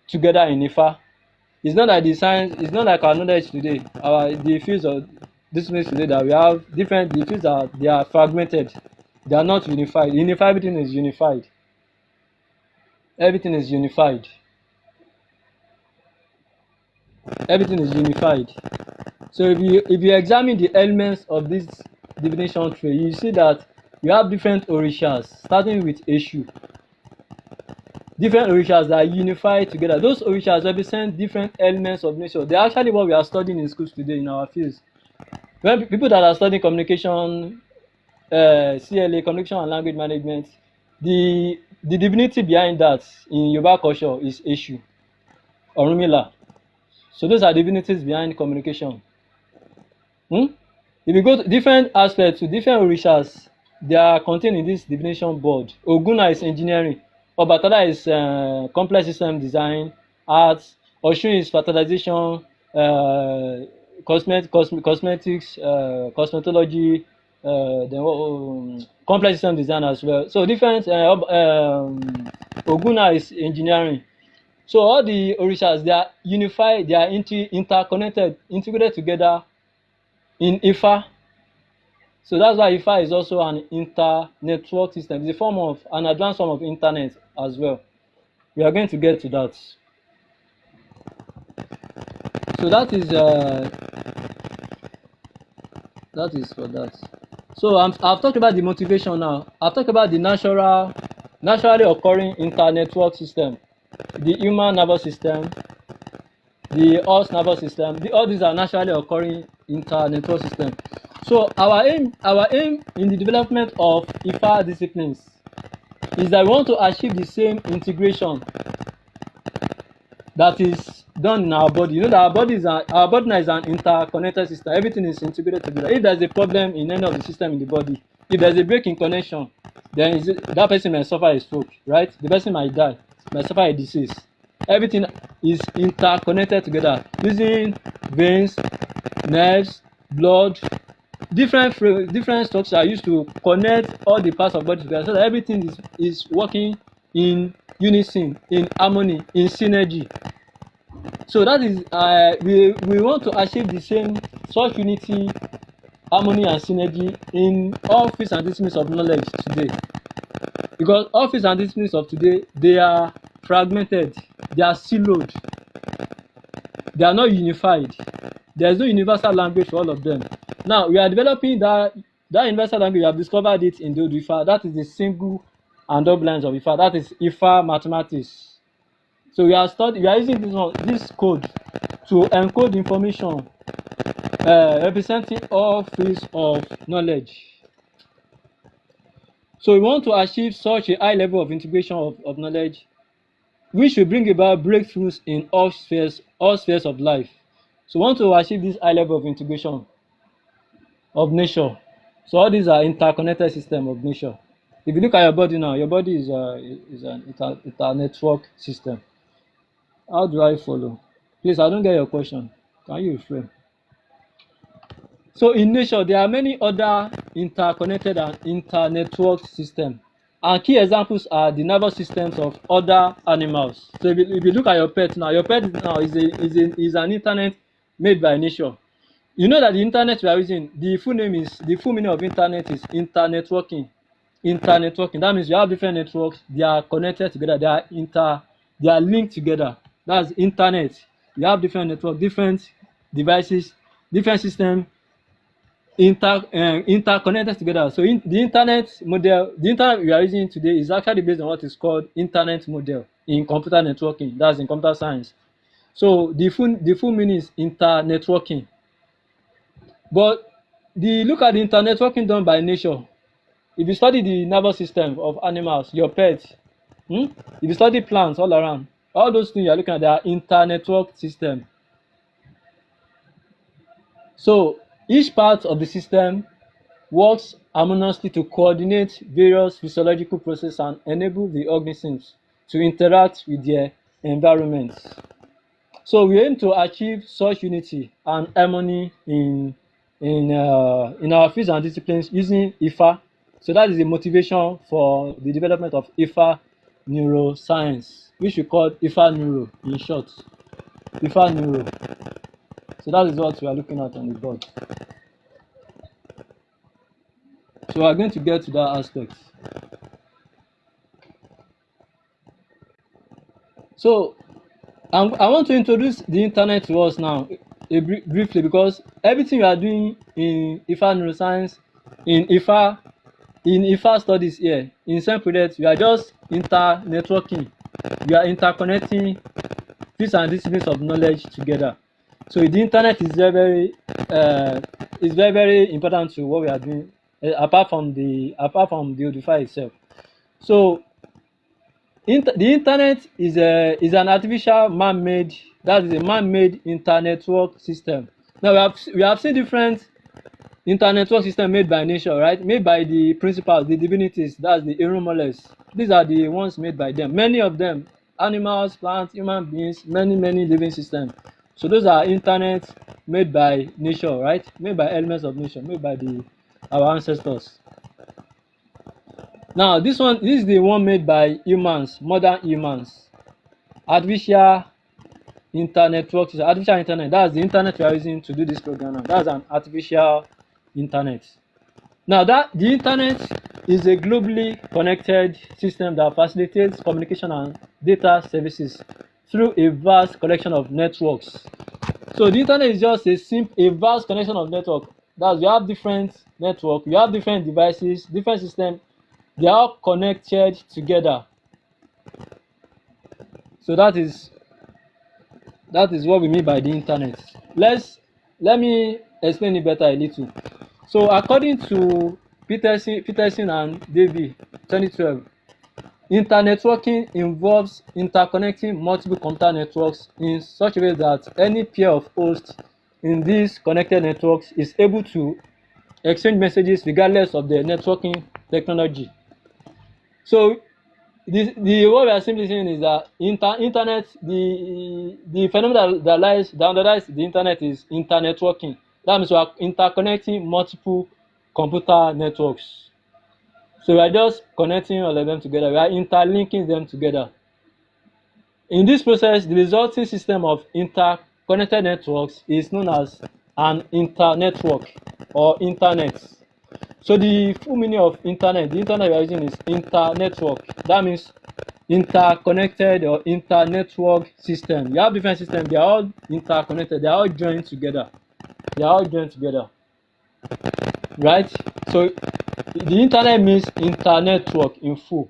together in Ifa. It's not like the science. It's not like our knowledge today. The fields of disciplines today that we have different. The fields they are fragmented. They are not unified. Everything is unified. Everything is unified. Everything is unified. So if you examine the elements of this divination tree, you see that you have different orishas, starting with Eshu. Different orishas that are unified together. Those orishas represent different elements of nature. They're actually what we are studying in schools today in our fields. When people that are studying communication, CLA, communication and language management, the divinity behind that in Yoruba culture is Eshu, Orunmila. So those are divinities behind communication. If you go to different aspects, to different orishas, they are contained in this divination board. Oguna is engineering. Obatala is complex system design, arts. Oshun is fertilization, cosmetics, cosmetology, then complex system design as well. So different. Oguna is engineering. So all the orishas, they are unified, they are interconnected, integrated together in Ifa. So that's why Ifa is also an inter-network system. It's a form of an advanced form of internet as well. We are going to get to that. So that is for that. So I've talked about the motivation now. I've talked about the naturally occurring inter-network system, the human nervous system, the horse nervous system. All these are naturally occurring inter-network system. So our aim in the development of Ifa disciplines is that we want to achieve the same integration that is done in our body. You know that our body is an interconnected system. Everything is integrated together. If there's a problem in any of the system in the body, if there's a break in connection, then that person may suffer a stroke, right? The person might die, might suffer a disease. Everything is interconnected together using veins, nerves, blood. Different structures are used to connect all the parts of body together, so that everything is working in unison, in harmony, in synergy. So that is we want to achieve the same such unity, harmony, and synergy in all fields and disciplines of knowledge today. Because all fields and disciplines of today, they are fragmented, they are siloed, they are not unified. There is no universal language for all of them. Now we are developing that universal language. We have discovered it in the Odu Ifa. That is the single and double lines of Ifa. That is Ifa mathematics. So we are using this code to encode information representing all fields of knowledge. So we want to achieve such a high level of integration of knowledge, which will bring about breakthroughs in all spheres of life. So we want to achieve this high level of integration of nature. So all these are interconnected system of nature. If you look at your body now, your body is a network system. How do I follow? Please, I don't get your question. Can you reframe? So in nature, there are many other interconnected and internetworked systems. And key examples are the nervous systems of other animals. So if you look at your pet now, your pet now is an internet made by nature. You know that the internet we are using, the full meaning of internet is internetworking. Internetworking. That means you have different networks, they are connected together, they are linked together. That's internet. You have different networks, different devices, different systems interconnected together. So the internet model, the internet we are using today is actually based on what is called internet model in computer networking. That's in computer science. So the full meaning is internetworking. But look at the internetworking done by nature. If you study the nervous system of animals, your pets, if you study plants all around, all those things you are looking at, they are internetworked system. So each part of the system works harmoniously to coordinate various physiological processes and enable the organisms to interact with their environments. So we aim to achieve such unity and harmony in our fields and disciplines using Ifa. So that is the motivation for the development of Ifa Neuroscience, which we call Ifa Neuro in short. Ifa Neuro. So that is what we are looking at on the board. So we are going to get to that aspect. So I want to introduce the internet to us now briefly, because everything we are doing in Ifa Neuroscience, in Ifa studies here, in SEM projects, we are just networking. We are interconnecting fields and disciplines of knowledge together. So the internet is very very important to what we are doing, apart from the Odu Ifa itself. So the internet is an artificial man-made, that is a man-made internetwork system. Now we have seen different internetwork system made by nature, right? Made by the principals, the divinities, that's the Erumoles. These are the ones made by them. Many of them, animals, plants, human beings, many living systems. So those are internet made by nature, right? Made by elements of nature, made by our ancestors. Now this is the one made by humans, modern humans. Artificial internetwork system, artificial internet. That's the internet we are using to do this program now. That's an artificial internet. Now the internet is a globally connected system that facilitates communication and data services through a vast collection of networks. So the internet is just a vast connection of network. That's, you have different network, you have different devices, different systems, they are all connected together. So that is what we mean by the internet. Let me explain it better a little. So according to Peterson and Davey 2012, internetworking involves interconnecting multiple computer networks in such a way that any pair of hosts in these connected networks is able to exchange messages regardless of the networking technology. So what we are simply saying is that internet, the phenomenon that underlies the internet is internetworking. That means we are interconnecting multiple computer networks. So we are just connecting all of them together. We are interlinking them together. In this process, the resulting system of interconnected networks is known as an internetwork or internet. So the full meaning of internet, the internet we are using is internetwork. That means interconnected or internetwork system. You have different systems, they are all interconnected, they are all joined together. They are all joined together. Right? So the internet means internetwork in full.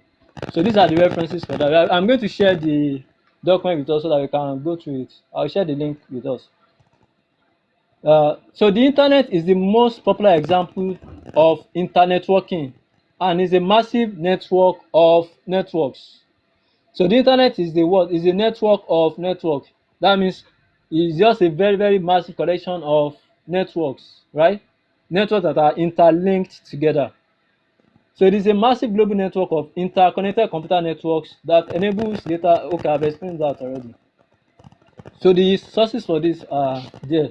So these are the references for that. I'm going to share the document with us so that we can go through it. I'll share the link with us. So the internet is the most popular example of internetworking and is a massive network of networks. So the internet is the what? Is a network of networks. That means it's just a very, very massive collection of networks, right? Networks that are interlinked together. So it is a massive global network of interconnected computer networks that enables data. Okay, I've explained that already. So the sources for this are there.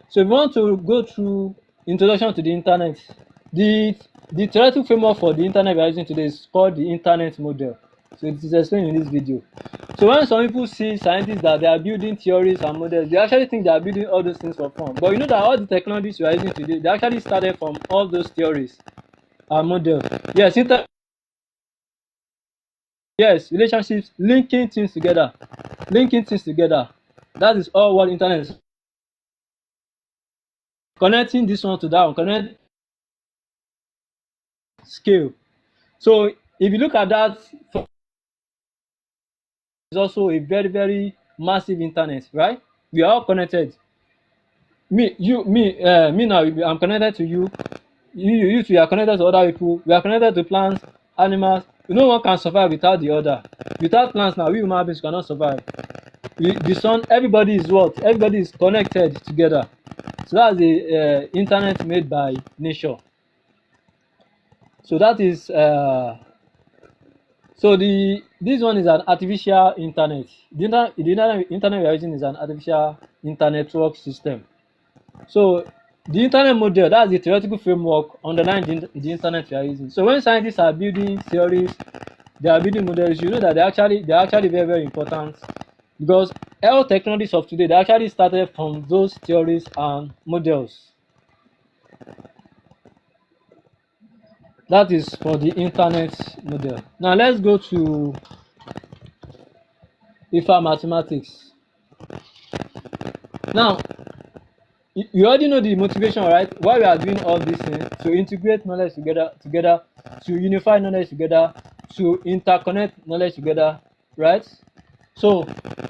So if you want to go through introduction to the internet, the theoretical framework for the internet we are using today is called the internet model. So it is explained in this video. So when some people see scientists that they are building theories and models, they actually think they are building all those things for fun. But you know that all the technologies we are using today, they actually started from all those theories and models. Yes, relationships, linking things together. That is all what internet is. Connecting this one to that one, connect scale. So if you look at that, it's also a very, very massive internet, right? We are all connected. Me now, I'm connected to you. You two are connected to other people. We are connected to plants, animals. No one can survive without the other. Without plants now, we human beings cannot survive. The sun, everybody is what? Everybody is connected together. So that's the internet made by nature. So that is this one is an artificial internet. The internet we are using is an artificial network system. So the internet model, that's the theoretical framework underlying the internet we are using. So when scientists are building theories, they are building models, you know that they're actually very, very important, because all technologies of today, they actually started from those theories and models. That is for the internet model. Now let's go to Ifa mathematics. Now, you already know the motivation, right? Why we are doing all these things: to integrate knowledge together, to unify knowledge together, to interconnect knowledge together, right? So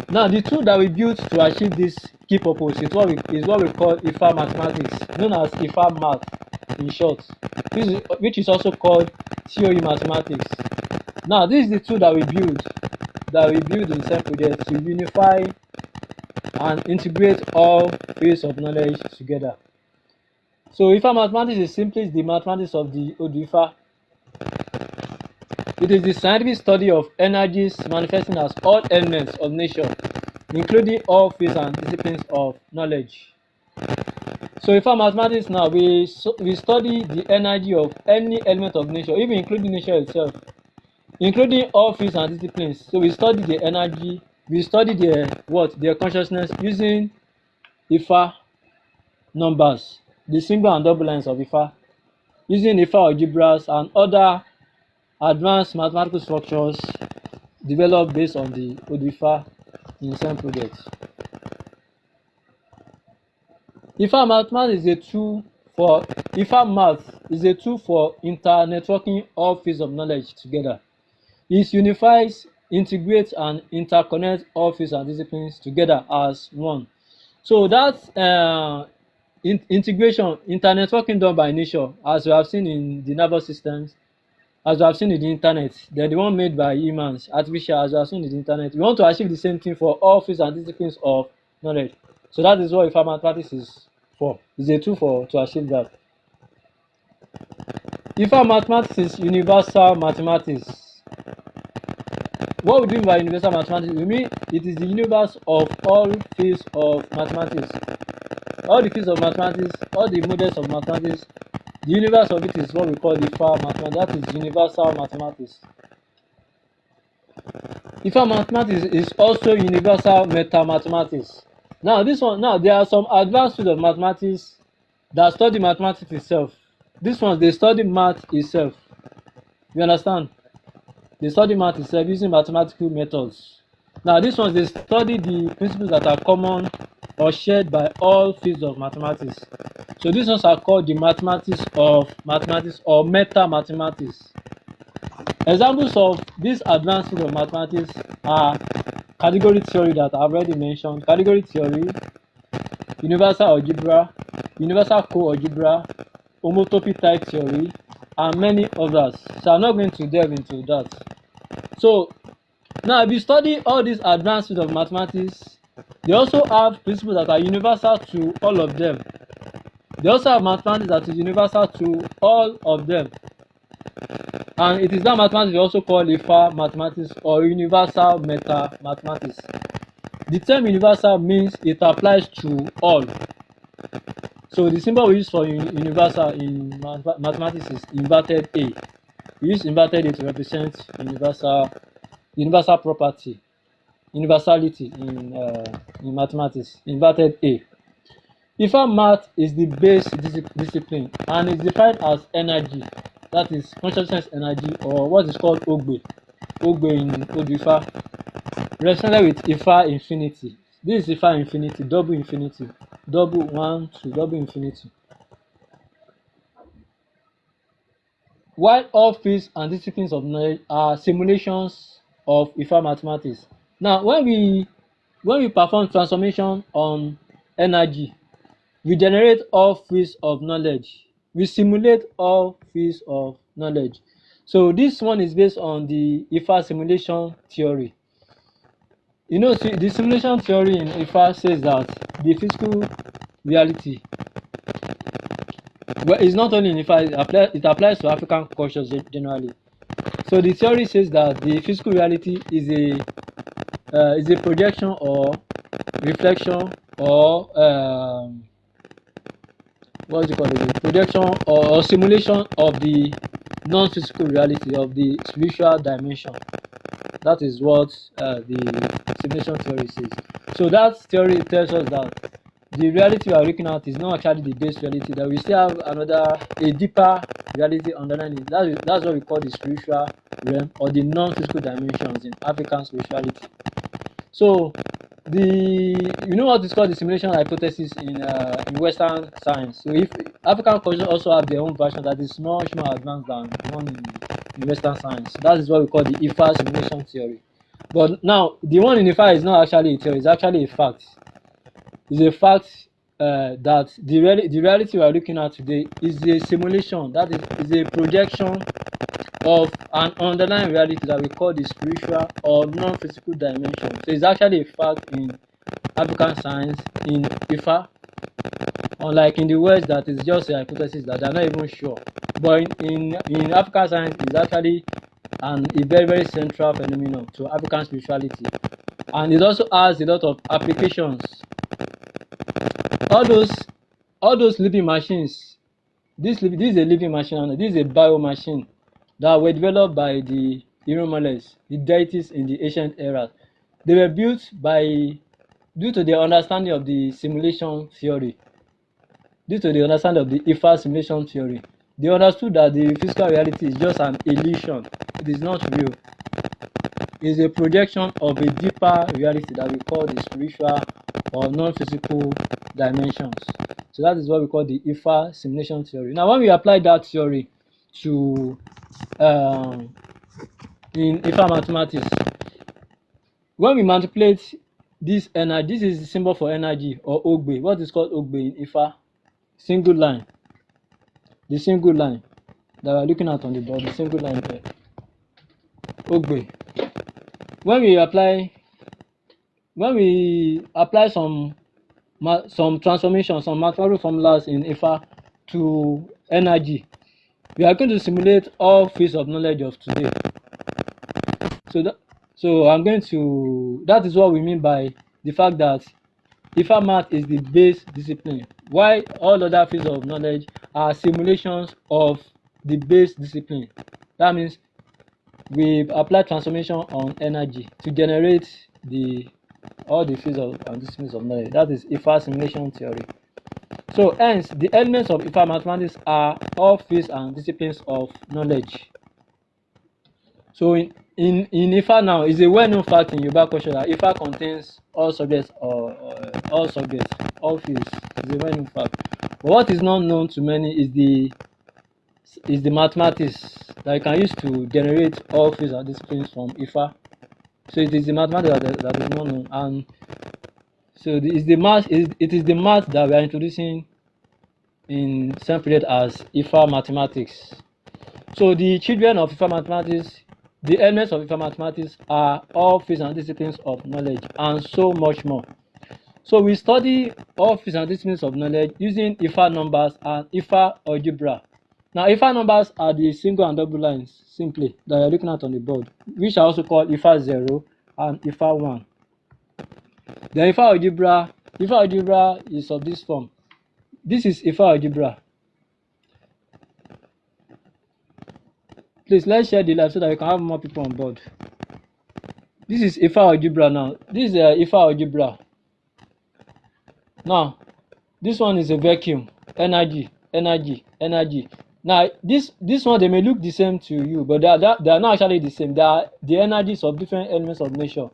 now the tool that we built to achieve this key purpose is what we call Ifa mathematics, known as Ifa math in short, which is also called theory mathematics. Now this is the tool that we build in SEM project to unify and integrate all fields of knowledge together. So Ifa mathematics is simply the mathematics of the Odu Ifa. It is the scientific study of energies manifesting as all elements of nature, including all fields and disciplines of knowledge. So Ifa mathematics now, we study the energy of any element of nature, even including nature itself, including all fields and disciplines. So we study the energy, we study their consciousness using Ifa numbers, the single and double lines of Ifa, using Ifa algebras and other advanced mathematical structures developed based on the Odu Ifa in SEM projects. Ifa math is a tool for internetworking all fields of knowledge together. It unifies, integrates, and interconnects all fields and disciplines together as one. So that's integration, internetworking done by nature, as we have seen in the nervous systems, as we have seen in the internet. They're the one made by humans, artificial, as we have seen in the internet. We want to achieve the same thing for all fields and disciplines of knowledge. So that is what Ifa mathematics is for. It's a tool to achieve that. Ifa mathematics is universal mathematics. What we do by universal mathematics, we mean it is the universe of all fields of mathematics. All the fields of mathematics, all the models of mathematics, the universe of it is what we call Ifa mathematics. That is universal mathematics. Ifa mathematics is also universal meta mathematics. Now there are some advanced fields of mathematics that study mathematics itself. This ones they study math itself. You understand? They study math itself using mathematical methods. Now these ones they study the principles that are common or shared by all fields of mathematics. So these ones are called the mathematics of mathematics or meta mathematics. Examples of this advanced field of mathematics are category theory that I've already mentioned, category theory, universal algebra, universal co-algebra, homotopy type theory, and many others. So I'm not going to delve into that. So now if you study all these advanced fields of mathematics, they also have principles that are universal to all of them. They also have mathematics that is universal to all of them. And it is that mathematics we also call Ifa mathematics or universal meta mathematics. The term universal means it applies to all. So the symbol we use for universal in mathematics is inverted A. We use inverted A to represent universal property, universality in mathematics, inverted A. Ifa math is the base discipline and is defined as energy, that is consciousness energy, or what is called Ogbe in Odu Ifa, represented with Ifa infinity. This is Ifa infinity, double infinity, double 1 to double infinity. While all fields and disciplines of knowledge are simulations of Ifa mathematics. Now, when we perform transformation on energy, we generate all fields of knowledge. We simulate all fields of knowledge. So this one is based on the Ifa simulation theory. You know, the simulation theory in Ifa says that the physical reality, well, it's not only in Ifa, it applies to African cultures generally. So the theory says that the physical reality is a projection or reflection or what is it called again? Projection or simulation of the non-physical reality of the spiritual dimension. That is what the simulation theory says. So that theory tells us that the reality we are looking at is not actually the base reality, that we still have a deeper reality underlying it. That's what we call the spiritual realm or the non-physical dimensions in African spirituality. So you know what is called the simulation hypothesis in Western science. So if African cultures also have their own version that is much more advanced than the one in Western science. That is what we call the Ifa simulation theory. But now the one in Ifa is not actually a theory; it's actually a fact. It's a fact that the reality we are looking at today is a simulation. That is a projection of an underlying reality that we call the spiritual or non-physical dimension. So it's actually a fact in African science, in Ifa, unlike in the West that is just a hypothesis that they're not even sure. But in African science, it's actually a very, very central phenomenon to African spirituality. And it also has a lot of applications. All those living machines, this is a living machine and this is a bio machine that were developed by the Iromoles, the deities in the ancient era. They were built due to their understanding of the simulation theory. Due to the understanding of the Ifa simulation theory, they understood that the physical reality is just an illusion. It is not real. It is a projection of a deeper reality that we call the spiritual or non-physical dimensions. So that is what we call the Ifa simulation theory. Now, when we apply that theory to in Ifa mathematics, when we manipulate this energy, this is the symbol for energy or Ogbe. What is called Ogbe in Ifa? Single line. The single line that we're looking at on the board, the single line there. Ogbe. When we apply some transformation, some mathematical formulas in Ifa to energy, we are going to simulate all fields of knowledge of today. So that is what we mean by the fact that Ifa math is the base discipline, while all other fields of knowledge are simulations of the base discipline. That means we apply transformation on energy to generate all the fields and disciplines of knowledge. That is Ifa simulation theory. So hence, the elements of Ifa mathematics are all fields and disciplines of knowledge. So in Ifa now, is a well-known fact in Yoruba culture that Ifa contains all subjects all fields. It's a well-known fact. But what is not known to many is the mathematics that you can use to generate all fields and disciplines from Ifa. So it is the mathematics that is not known, and so it is the math that we are introducing in same period as Ifa mathematics. So the children of Ifa mathematics, the elements of Ifa mathematics are all fields and disciplines of knowledge, and so much more. So we study all fields and disciplines of knowledge using Ifa numbers and Ifa algebra. Now, Ifa numbers are the single and double lines, simply, that you're looking at on the board, which are also called Ifa 0 and Ifa 1. The Ifa algebra is of this form. This is Ifa algebra. Please, let's share the live so that we can have more people on board. This is Ifa algebra now. This is Ifa algebra. Now, this one is a vacuum, energy. Now, this one, they may look the same to you, but they are not actually the same. They are the energies of different elements of nature.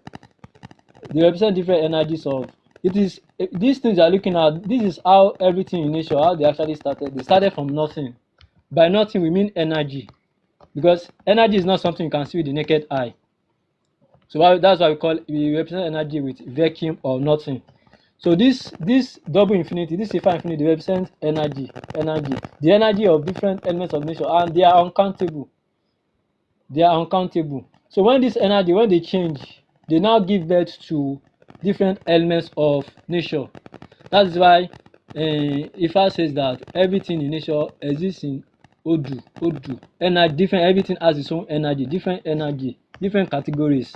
They represent different energies of. It is these things you are looking at. This is how everything in nature, how they actually started. They started from nothing. By nothing, we mean energy, because energy is not something you can see with the naked eye. So that's why we represent energy with vacuum or nothing. So this double infinity, this Ifa infinity, represents energy, the energy of different elements of nature, and they are uncountable. So when this energy, when they change, they now give birth to different elements of nature. That is why Ifa says that everything in nature exists in Odu. Energy, everything has its own energy, different categories.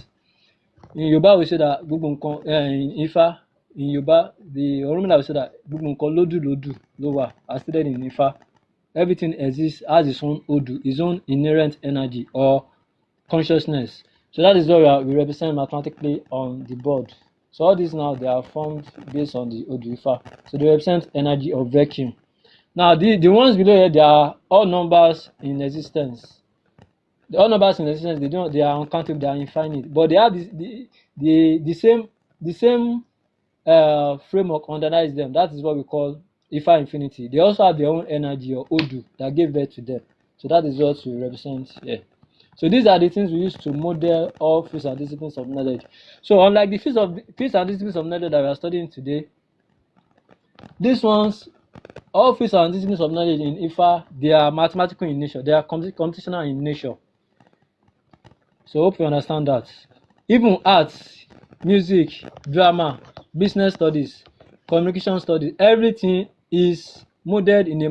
In Yoruba, we say that in Ifa. In Yoruba, the Orunmila will say that lodu lowa, as stated in Ifa. Everything exists, has its own Odu, its own inherent energy or consciousness. So that is what we represent mathematically on the board. So all these now, they are formed based on the Odu Ifa. So they represent energy of vacuum. Now the ones below here, they are all numbers in existence. The all numbers in existence, they are uncountable, they are infinite, but they have the same framework underlies them. That is what we call Ifa infinity. They also have their own energy or Odu that gave birth to them. So that is what we represent here. So these are the things we use to model all fields and disciplines of knowledge. So unlike the fields and disciplines of knowledge that we are studying today, these ones, all fields and disciplines of knowledge in Ifa, they are mathematical in nature. They are computational in nature. So I hope you understand that. Even arts, music, drama, business studies, communication studies, everything is modeled in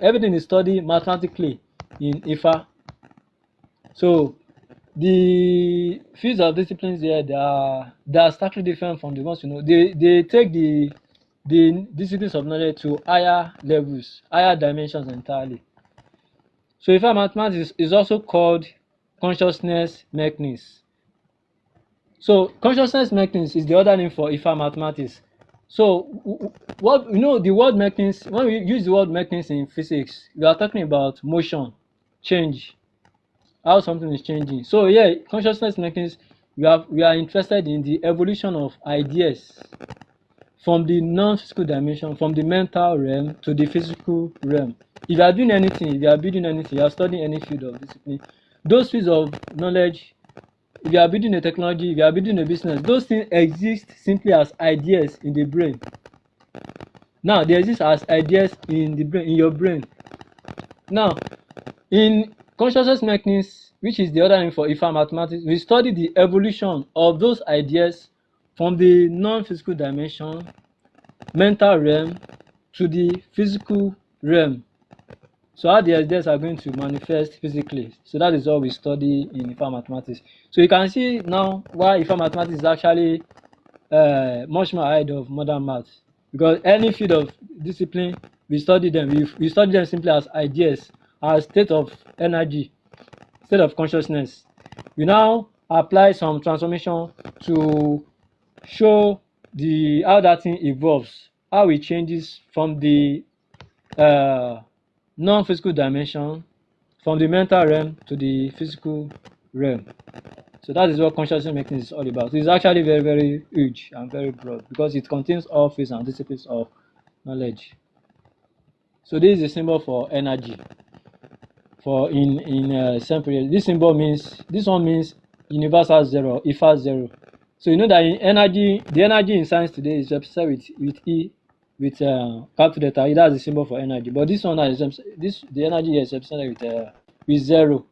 everything is studied mathematically in Ifa. So the fields of disciplines here, they are starkly different from the ones you know. They take the disciplines of knowledge to higher levels, higher dimensions entirely. So Ifa mathematics is also called consciousness mechanics. So consciousness mechanics is the other name for Ifa mathematics. So what the word mechanics, when we use the word mechanics in physics, we are talking about motion, change, how something is changing. So yeah, consciousness mechanics, we are interested in the evolution of ideas from the non-physical dimension, from the mental realm to the physical realm. If you are doing anything, if you are building anything, you are studying any field of discipline, those fields of knowledge, if you are building a technology, if you are building a business, those things exist simply as ideas in the brain. Now, they exist as ideas in the brain, in your brain. Now, in consciousness mechanics, which is the other name for Ifa mathematics, we study the evolution of those ideas from the non-physical dimension, mental realm, to the physical realm. So how the ideas are going to manifest physically. So that is what we study in Ifa mathematics. So you can see now why Ifa mathematics is actually much more ahead of modern math. Because any field of discipline, we study them. We study them simply as ideas, as state of energy, state of consciousness. we now apply some transformation to show how that thing evolves, how it changes from the non-physical dimension, from the mental realm to the physical realm. So that is what consciousness making is all about. It's actually very, very huge and very broad because it contains all phases and disciplines of knowledge. So this is a symbol for energy. For in same period, this one means universal zero, Ifa zero. So you know that in energy, the energy in science today is represented with capital letter. It has a symbol for energy, but this one is the energy is represented with zero,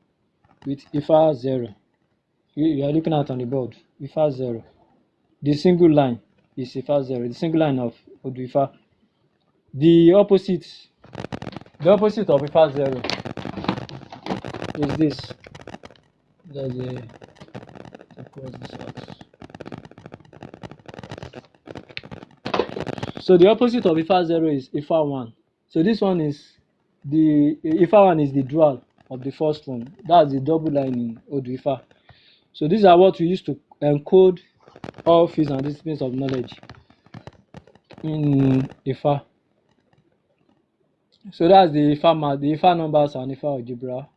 with Ifa zero. You are looking at on the board, Ifa zero. The single line is Ifa zero. The single line of Odu Ifa. The opposite of Ifa zero is this. There's a cross this out. So the opposite of Ifa zero is Ifa 1. So this one is Ifa 1 is the dual of the first one. That's the double line in Odu Ifa. So these are what we use to encode all fields and disciplines of knowledge in Ifa. So that's the Ifa numbers and Ifa algebra.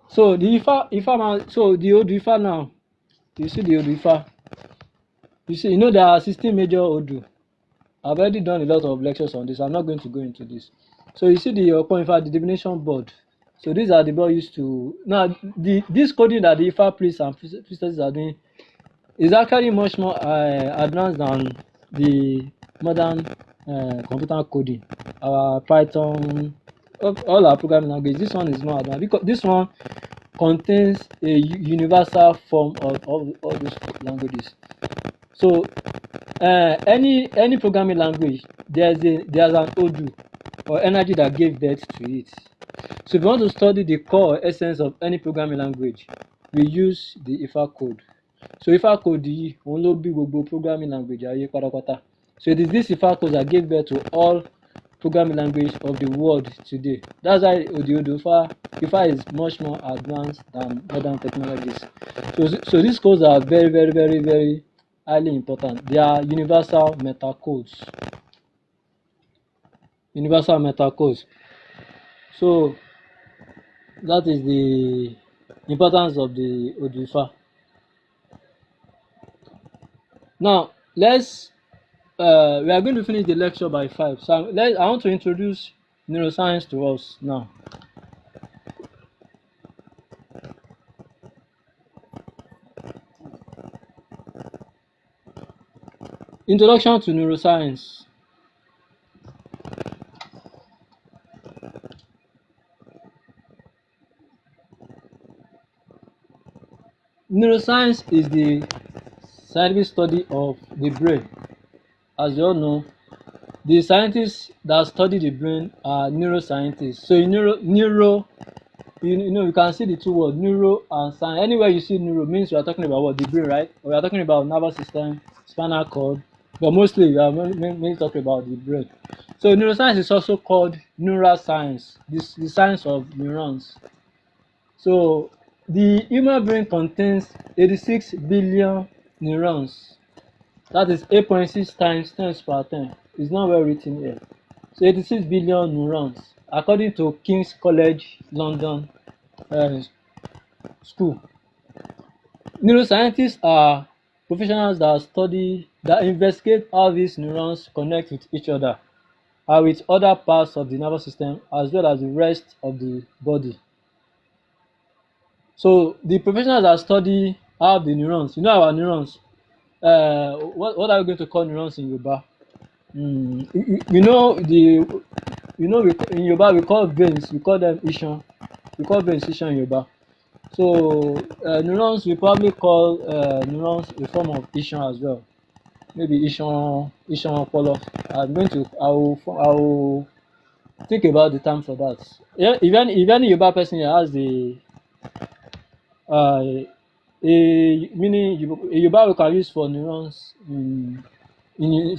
So the the Odu Ifa now, you see the Odu Ifa. You know there are 16 major Odu. I've already done a lot of lectures on this. I'm not going to go into this. So you see the Ifa, the divination board. So these are the board used to now this coding that the Ifa priests and priestesses are doing is actually much more advanced than the modern computer coding. Our Python, all our programming language. This one is more advanced because this one contains a universal form of all these languages. So any programming language, there's an Odu or energy that gave birth to it. So if you want to study the core essence of any programming language, we use the Ifa code. So Ifa code yìí òun ló bí gbogbo programming language ayé pátápátá. So it is this Ifa code that gave birth to all programming language of the world today. That's why Odu Ifa is much more advanced than modern technologies. So these codes are very, very, very, very highly important. They are universal meta codes. Universal meta codes. So that is the importance of the Odu Ifa. Now we are going to finish the lecture by 5. So I want to introduce neuroscience to us now. Introduction to neuroscience. Neuroscience is the scientific study of the brain. As you all know, the scientists that study the brain are neuroscientists. So in you can see the two words, neuro and science. Anywhere you see neuro means we are talking about what? The brain, right? Or we are talking about nervous system, spinal cord, but mostly we are mainly talking about the brain. So neuroscience is also called neuroscience, the science of neurons. So the human brain contains 86 billion neurons. That is 8.6 times 10 per 10. It's not well written here. So 86 billion neurons, according to King's College London School. Neuroscientists are professionals that investigate how these neurons connect with each other and with other parts of the nervous system as well as the rest of the body. So the professionals that study how the neurons, our neurons, what are we going to call neurons in Yoruba? In Yoruba we call veins, we call them Ishan. We call veins Ishan in Yoruba. So neurons, we probably call neurons a form of Ishan as well. Maybe Ishan Polo. I will think about the term for that. Yeah, if any Yoruba person here has the meaning Yoruba we can use for neurons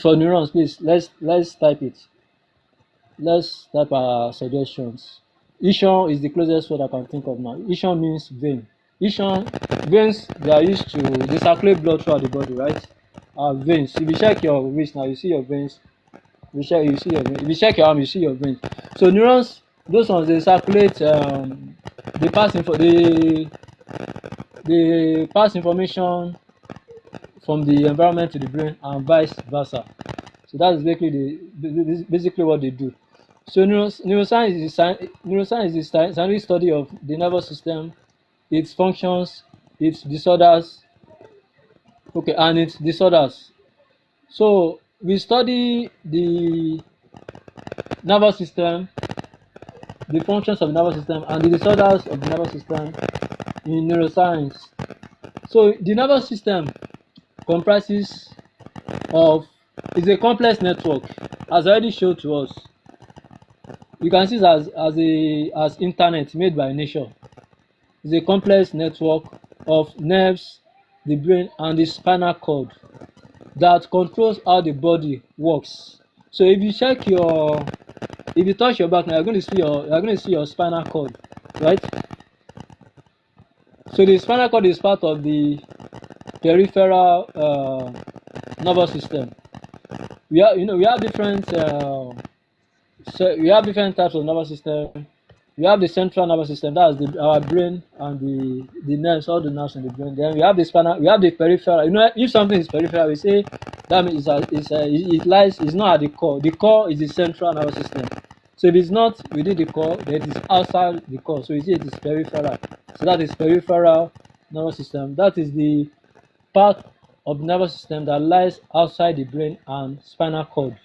for neurons, please let's type it. Let's type our suggestions. Ishan is the closest word I can think of now. Ishan means vein. Ishan, veins, they are used to, they circulate blood throughout the body, right? Veins. If you check your wrist now, you see your veins. If you see your veins. If you check your arm, you see your veins. So neurons, those ones, they circulate, they pass information from the environment to the brain and vice versa. So that's basically what they do. So neuroscience is the scientific study of the nervous system, its functions, its disorders, and its disorders. So we study the nervous system, the functions of the nervous system, and the disorders of the nervous system in neuroscience. So the nervous system comprises of, is a complex network, as already showed to us. You can see it as internet made by nature. It's a complex network of nerves, the brain, and the spinal cord that controls how the body works. So if you touch your back now, you're going to see your spinal cord, right? So the spinal cord is part of the peripheral nervous system. We have different types of nervous system. We have the central nervous system, that's our brain and the nerves, all the nerves in the brain. Then we have the peripheral. If something is peripheral, we say that means it's not at the core. The core is the central nervous system. So if it's not within the core, then it is outside the core. So we say it is peripheral. So that is peripheral nervous system. That is the part of the nervous system that lies outside the brain and spinal cord.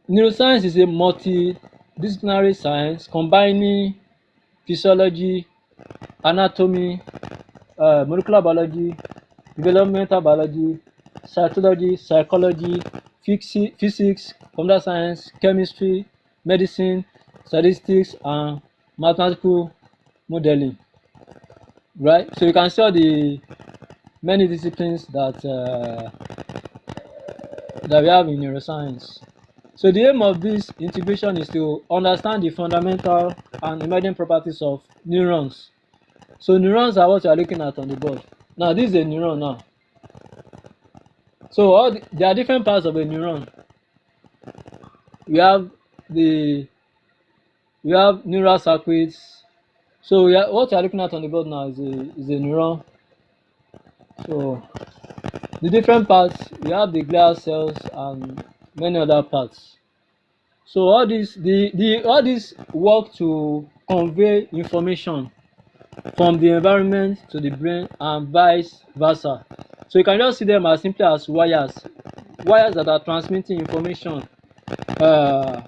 Neuroscience is a multidisciplinary science combining physiology, anatomy, molecular biology, developmental biology, cytology, psychology, physics, computer science, chemistry, medicine, statistics, and mathematical modeling. Right? So you can see all the many disciplines that we have in neuroscience. So the aim of this integration is to understand the fundamental and emerging properties of neurons. So neurons are what you are looking at on the board. Now this is a neuron now. So there are different parts of a neuron. We have neural circuits. So what you are looking at on the board now is a neuron. So the different parts, we have the glial cells and many other parts. So all this work to convey information from the environment to the brain and vice versa. So you can just see them as simply as wires that are transmitting information all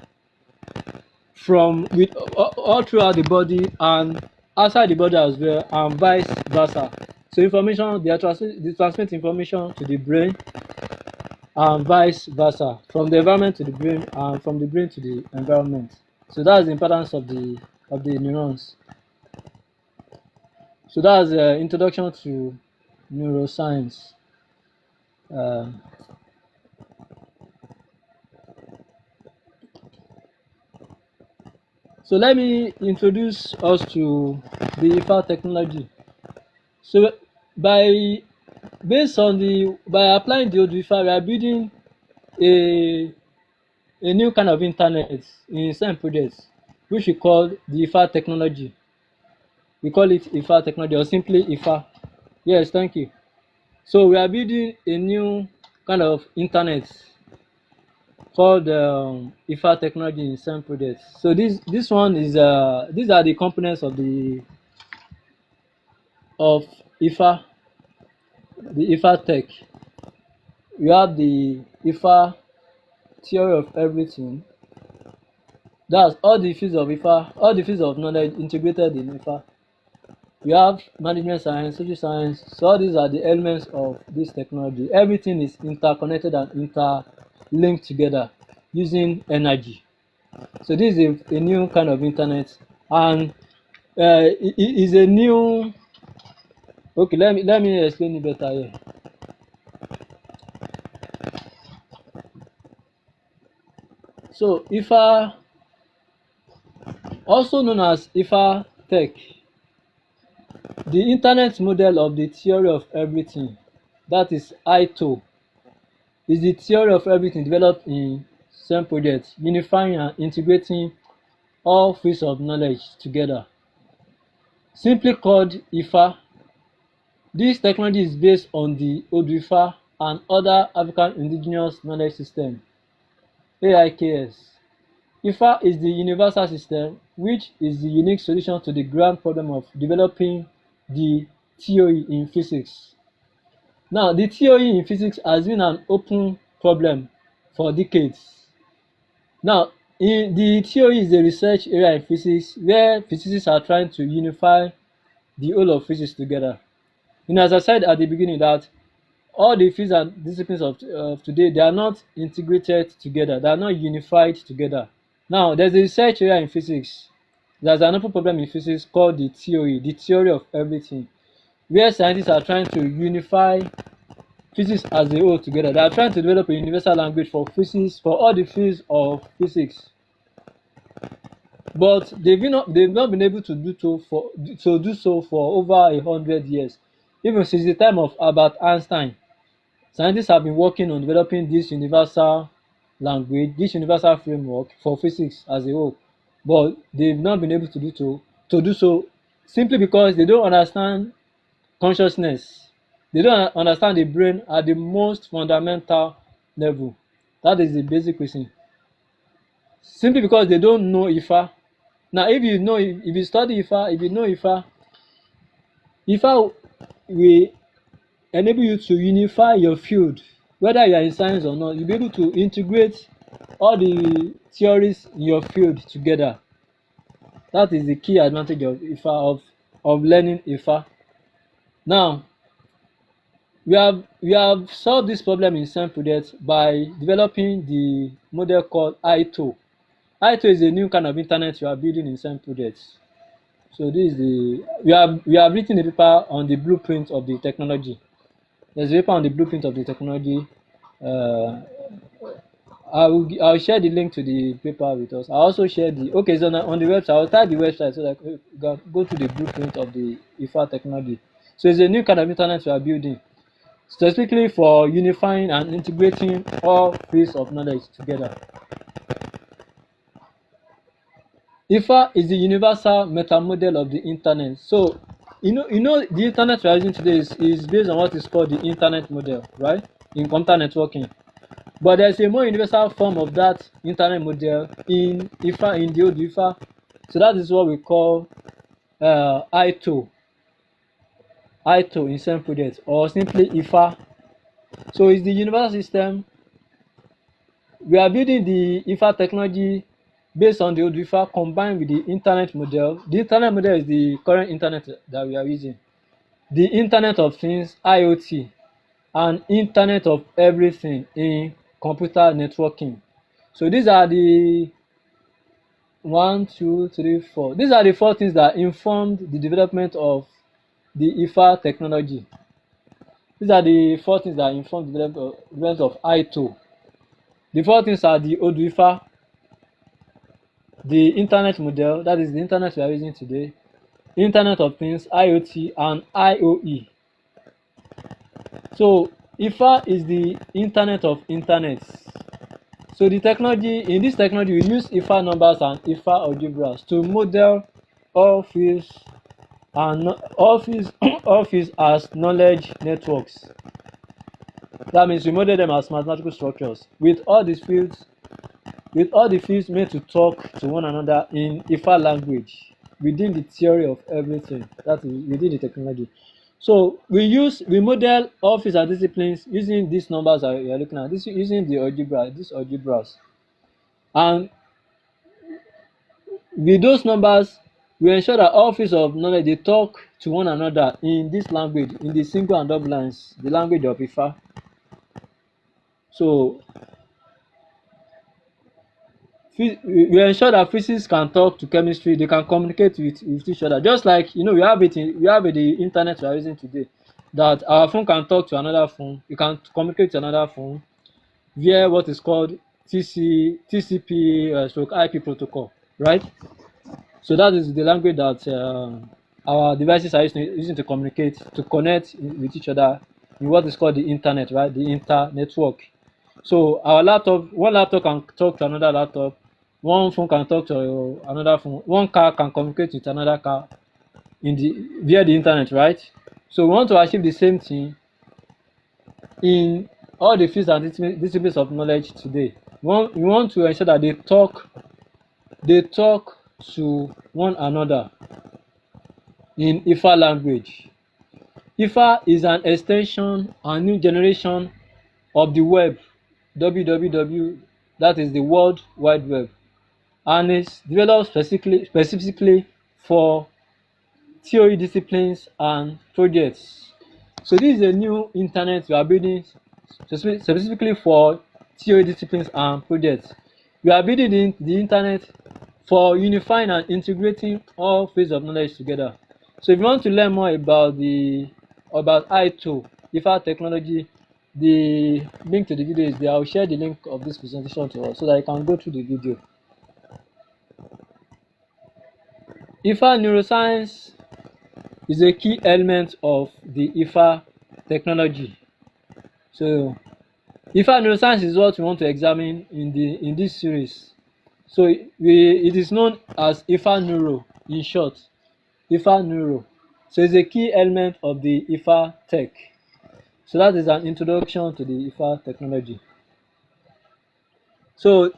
throughout the body and outside the body as well, and vice versa. So they transmit information to the brain and vice versa, from the environment to the brain and from the brain to the environment. So that's the importance of the neurons. So that's the introduction to neuroscience. So let me introduce us to the Ifa technology. So by applying the Odu Ifa, we are building a new kind of internet in STEM projects, which we call the Ifa technology. We call it Ifa technology, or simply Ifa. Yes, thank you. So we are building a new kind of internet called Ifa technology in STEM projects. So this one is these are the components of Ifa, the Ifa tech. We have the Ifa theory of everything. That's all the fields of Ifa, all the fields of knowledge integrated in Ifa. We have management science, social science. So all these are the elements of this technology. Everything is interconnected and interlinked together using energy. So this is a new kind of internet, and it is a new. Okay, let me explain it better here. So Ifa, also known as Ifa Tech, the internet model of the theory of everything, that is ITO, is the theory of everything developed in STEM projects, unifying and integrating all fields of knowledge together. Simply called Ifa, this technology is based on the Odu Ifa and other African indigenous knowledge system, AIKS. Ifa is the universal system, which is the unique solution to the grand problem of developing the theory in physics. Now, the theory in physics has been an open problem for decades. Now, the theory is a research area in physics where physicists are trying to unify the whole of physics together. As I said at the beginning, that all the fields and disciplines of today, they are not integrated together, they are not unified together. Now, there's a research area in physics. There's an open problem in physics called the theory of everything, where scientists are trying to unify physics as a whole together. They are trying to develop a universal language for physics, for all the fields of physics. But they've not been able to do so for over 100 years. Even since the time of Albert Einstein, scientists have been working on developing this universal language, this universal framework for physics as a whole. But they've not been able to do so simply because they don't understand consciousness. They don't understand the brain at the most fundamental level. That is the basic reason. Simply because they don't know Ifa. Now, if you study Ifa, if you know Ifa will enable you to unify your field, whether you are in science or not. You'll be able to integrate all the theories in your field together. That is the key advantage of Ifa, of learning Ifa. Now, we have solved this problem in STEM projects by developing the model called ITO. ITO is a new kind of internet you are building in STEM projects. So this is we have written a paper on the blueprint of the technology. There's a paper on the blueprint of the technology. I'll share the link to the paper with us. I'll also share the so on the website. I'll type the website so that you can go to the blueprint of the Ifa technology. So it's a new kind of internet we are building, specifically for unifying and integrating all fields of knowledge together. Ifa is the universal meta model of the internet. So the internet we are using today is based on what is called the internet model, right? In computer networking. But there's a more universal form of that internet model in Ifa, in the Odu Ifa. So that is what we call ITO in STEM projects, or simply Ifa. So it's the universal system. We are building the Ifa technology based on the Odu Ifa combined with the internet model. The internet model is the current internet that we are using. The Internet of Things, IoT, and Internet of Everything in computer networking. So these are the 1, 2, 3, 4. These are the 4 things that informed the development of the Ifa technology. These are the 4 things that informed the development of ITO. The 4 things are the Odu Ifa, the internet model, that is the internet we are using today, Internet of Things, IoT, and IoE. So Ifa is the internet of internets. So in this technology, we use Ifa numbers and Ifa algebras to model all fields as knowledge networks. That means we model them as mathematical structures with all the fields made to talk to one another in Ifa language within the theory of everything, that is within the technology. So we model all fields and disciplines using these numbers that we are looking at, using these algebras. And with those numbers, we ensure that all fields of knowledge, they talk to one another in this language, in the single and double lines, the language of Ifa. So we ensure that physics can talk to chemistry, they can communicate with each other. Just like we have the internet we are using today, that our phone can talk to another phone, we can communicate to another phone via what is called TCP stroke IP protocol, right? So that is the language that our devices are using to communicate, to connect with each other in what is called the internet, right? The network. So one laptop can talk to another laptop, one phone can talk to another phone, one car can communicate with another car via the internet, right? So we want to achieve the same thing in all the fields and disciplines of knowledge today. We want to ensure that they talk to one another in Ifa language. Ifa is an extension and new generation of the web, www, that is the World Wide Web, and it's developed specifically for theory disciplines and projects. So this is a new internet we are building specifically for theory disciplines and projects. We are building the internet for unifying and integrating all fields of knowledge together. So if you want to learn more about ITO, Ifa technology, the link to the video is there. I'll share the link of this presentation to us so that you can go through the video. Ifa Neuroscience is a key element of the Ifa technology. So Ifa Neuroscience is what we want to examine in this series. So it is known as Ifa Neuro in short. Ifa Neuro. So it's a key element of the Ifa tech. So that is an introduction to the Ifa technology. So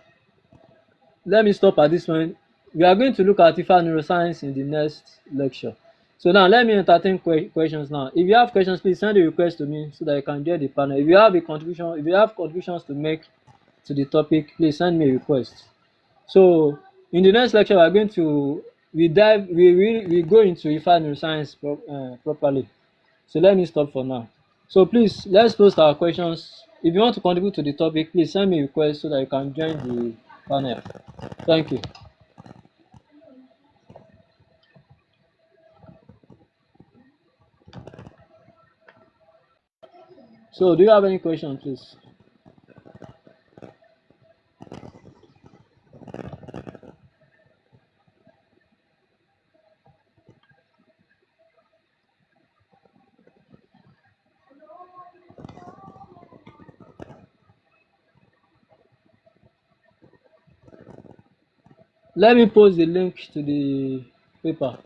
let me stop at this point. We are going to look at Ifa Neuroscience in the next lecture. So now let me entertain questions now. If you have questions, please send a request to me so that I can join the panel. If you have contributions to make to the topic, please send me a request. So in the next lecture, we are going to we go into Ifa Neuroscience properly. So let me stop for now. So please let's post our questions. If you want to contribute to the topic, please send me a request so that you can join the panel. Thank you. So do you have any questions, please? Let me post the link to the paper.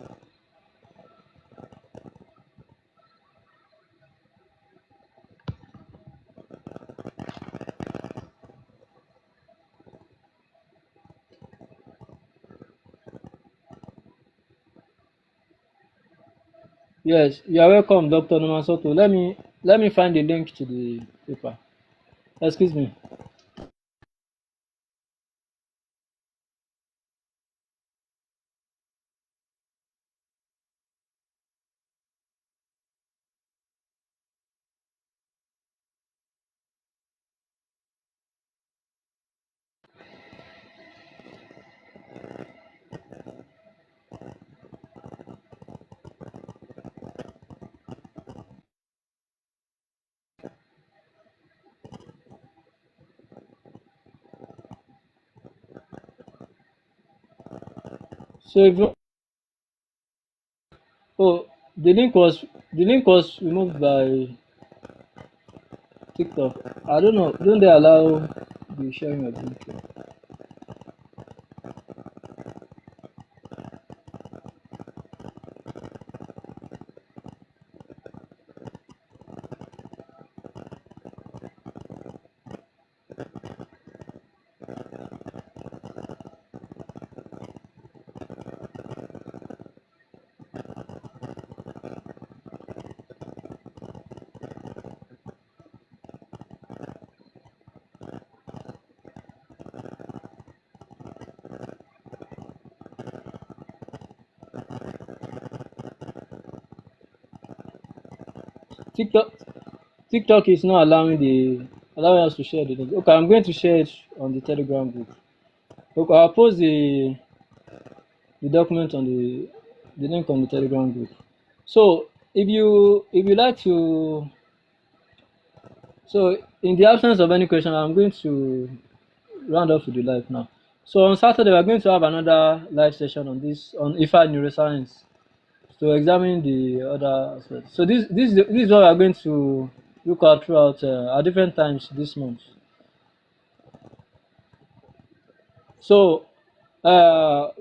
Yes, you are welcome, Dr. Nomasoto. Let me find the link to the paper. Excuse me. So if you, oh, the link was removed by TikTok. I don't know. Don't they allow the sharing of link? TikTok TikTok is not allowing us to share the link. Okay, I'm going to share it on the Telegram group. Okay, I'll post the document on the link on the Telegram group. So if you like to, so in the absence of any question, I'm going to round off with the live now. So on Saturday, we're going to have another live session on Ifa Neuroscience to examine the other aspects. So this is what we're going to look at throughout at different times this month. So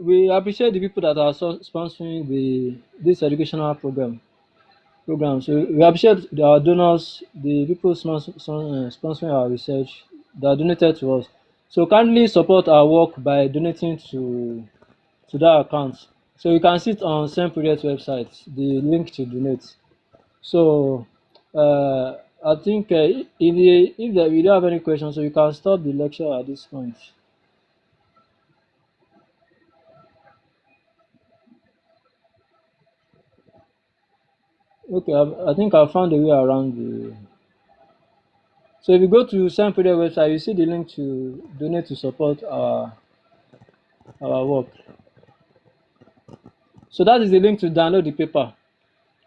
we appreciate the people that are sponsoring this educational program. So we appreciate our donors, the people sponsoring our research that donated to us. So kindly support our work by donating to that account. So you can see it on Same Project website, the link to donate. So I think if we don't have any questions, so you can stop the lecture at this point. Okay, I think I found a way around the. So if you go to Same Project website, you see the link to donate to support our work. So that is the link to download the paper.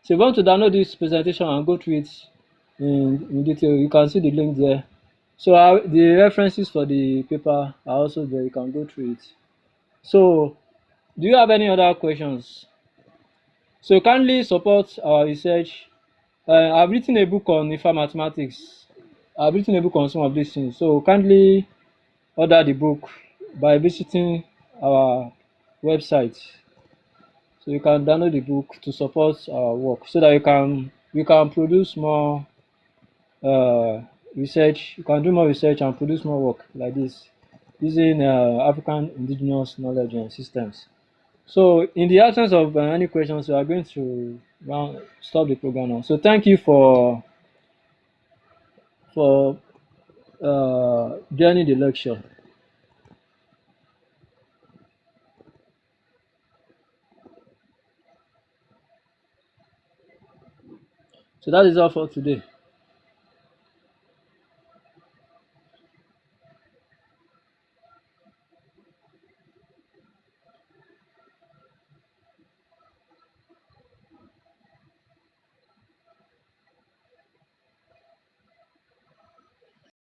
So if you want to download this presentation and go through it in detail, you can see the link there. So the references for the paper are also there. You can go through it. So do you have any other questions? So kindly support our research. I've written a book on Ifa mathematics. I've written a book on some of these things. So kindly order the book by visiting our website. So you can download the book to support our work so that you can produce more research. You can do more research and produce more work like this using African indigenous knowledge and systems. So in the absence of any questions, we are going to stop the program now. So thank you for joining the lecture. So that is all for today.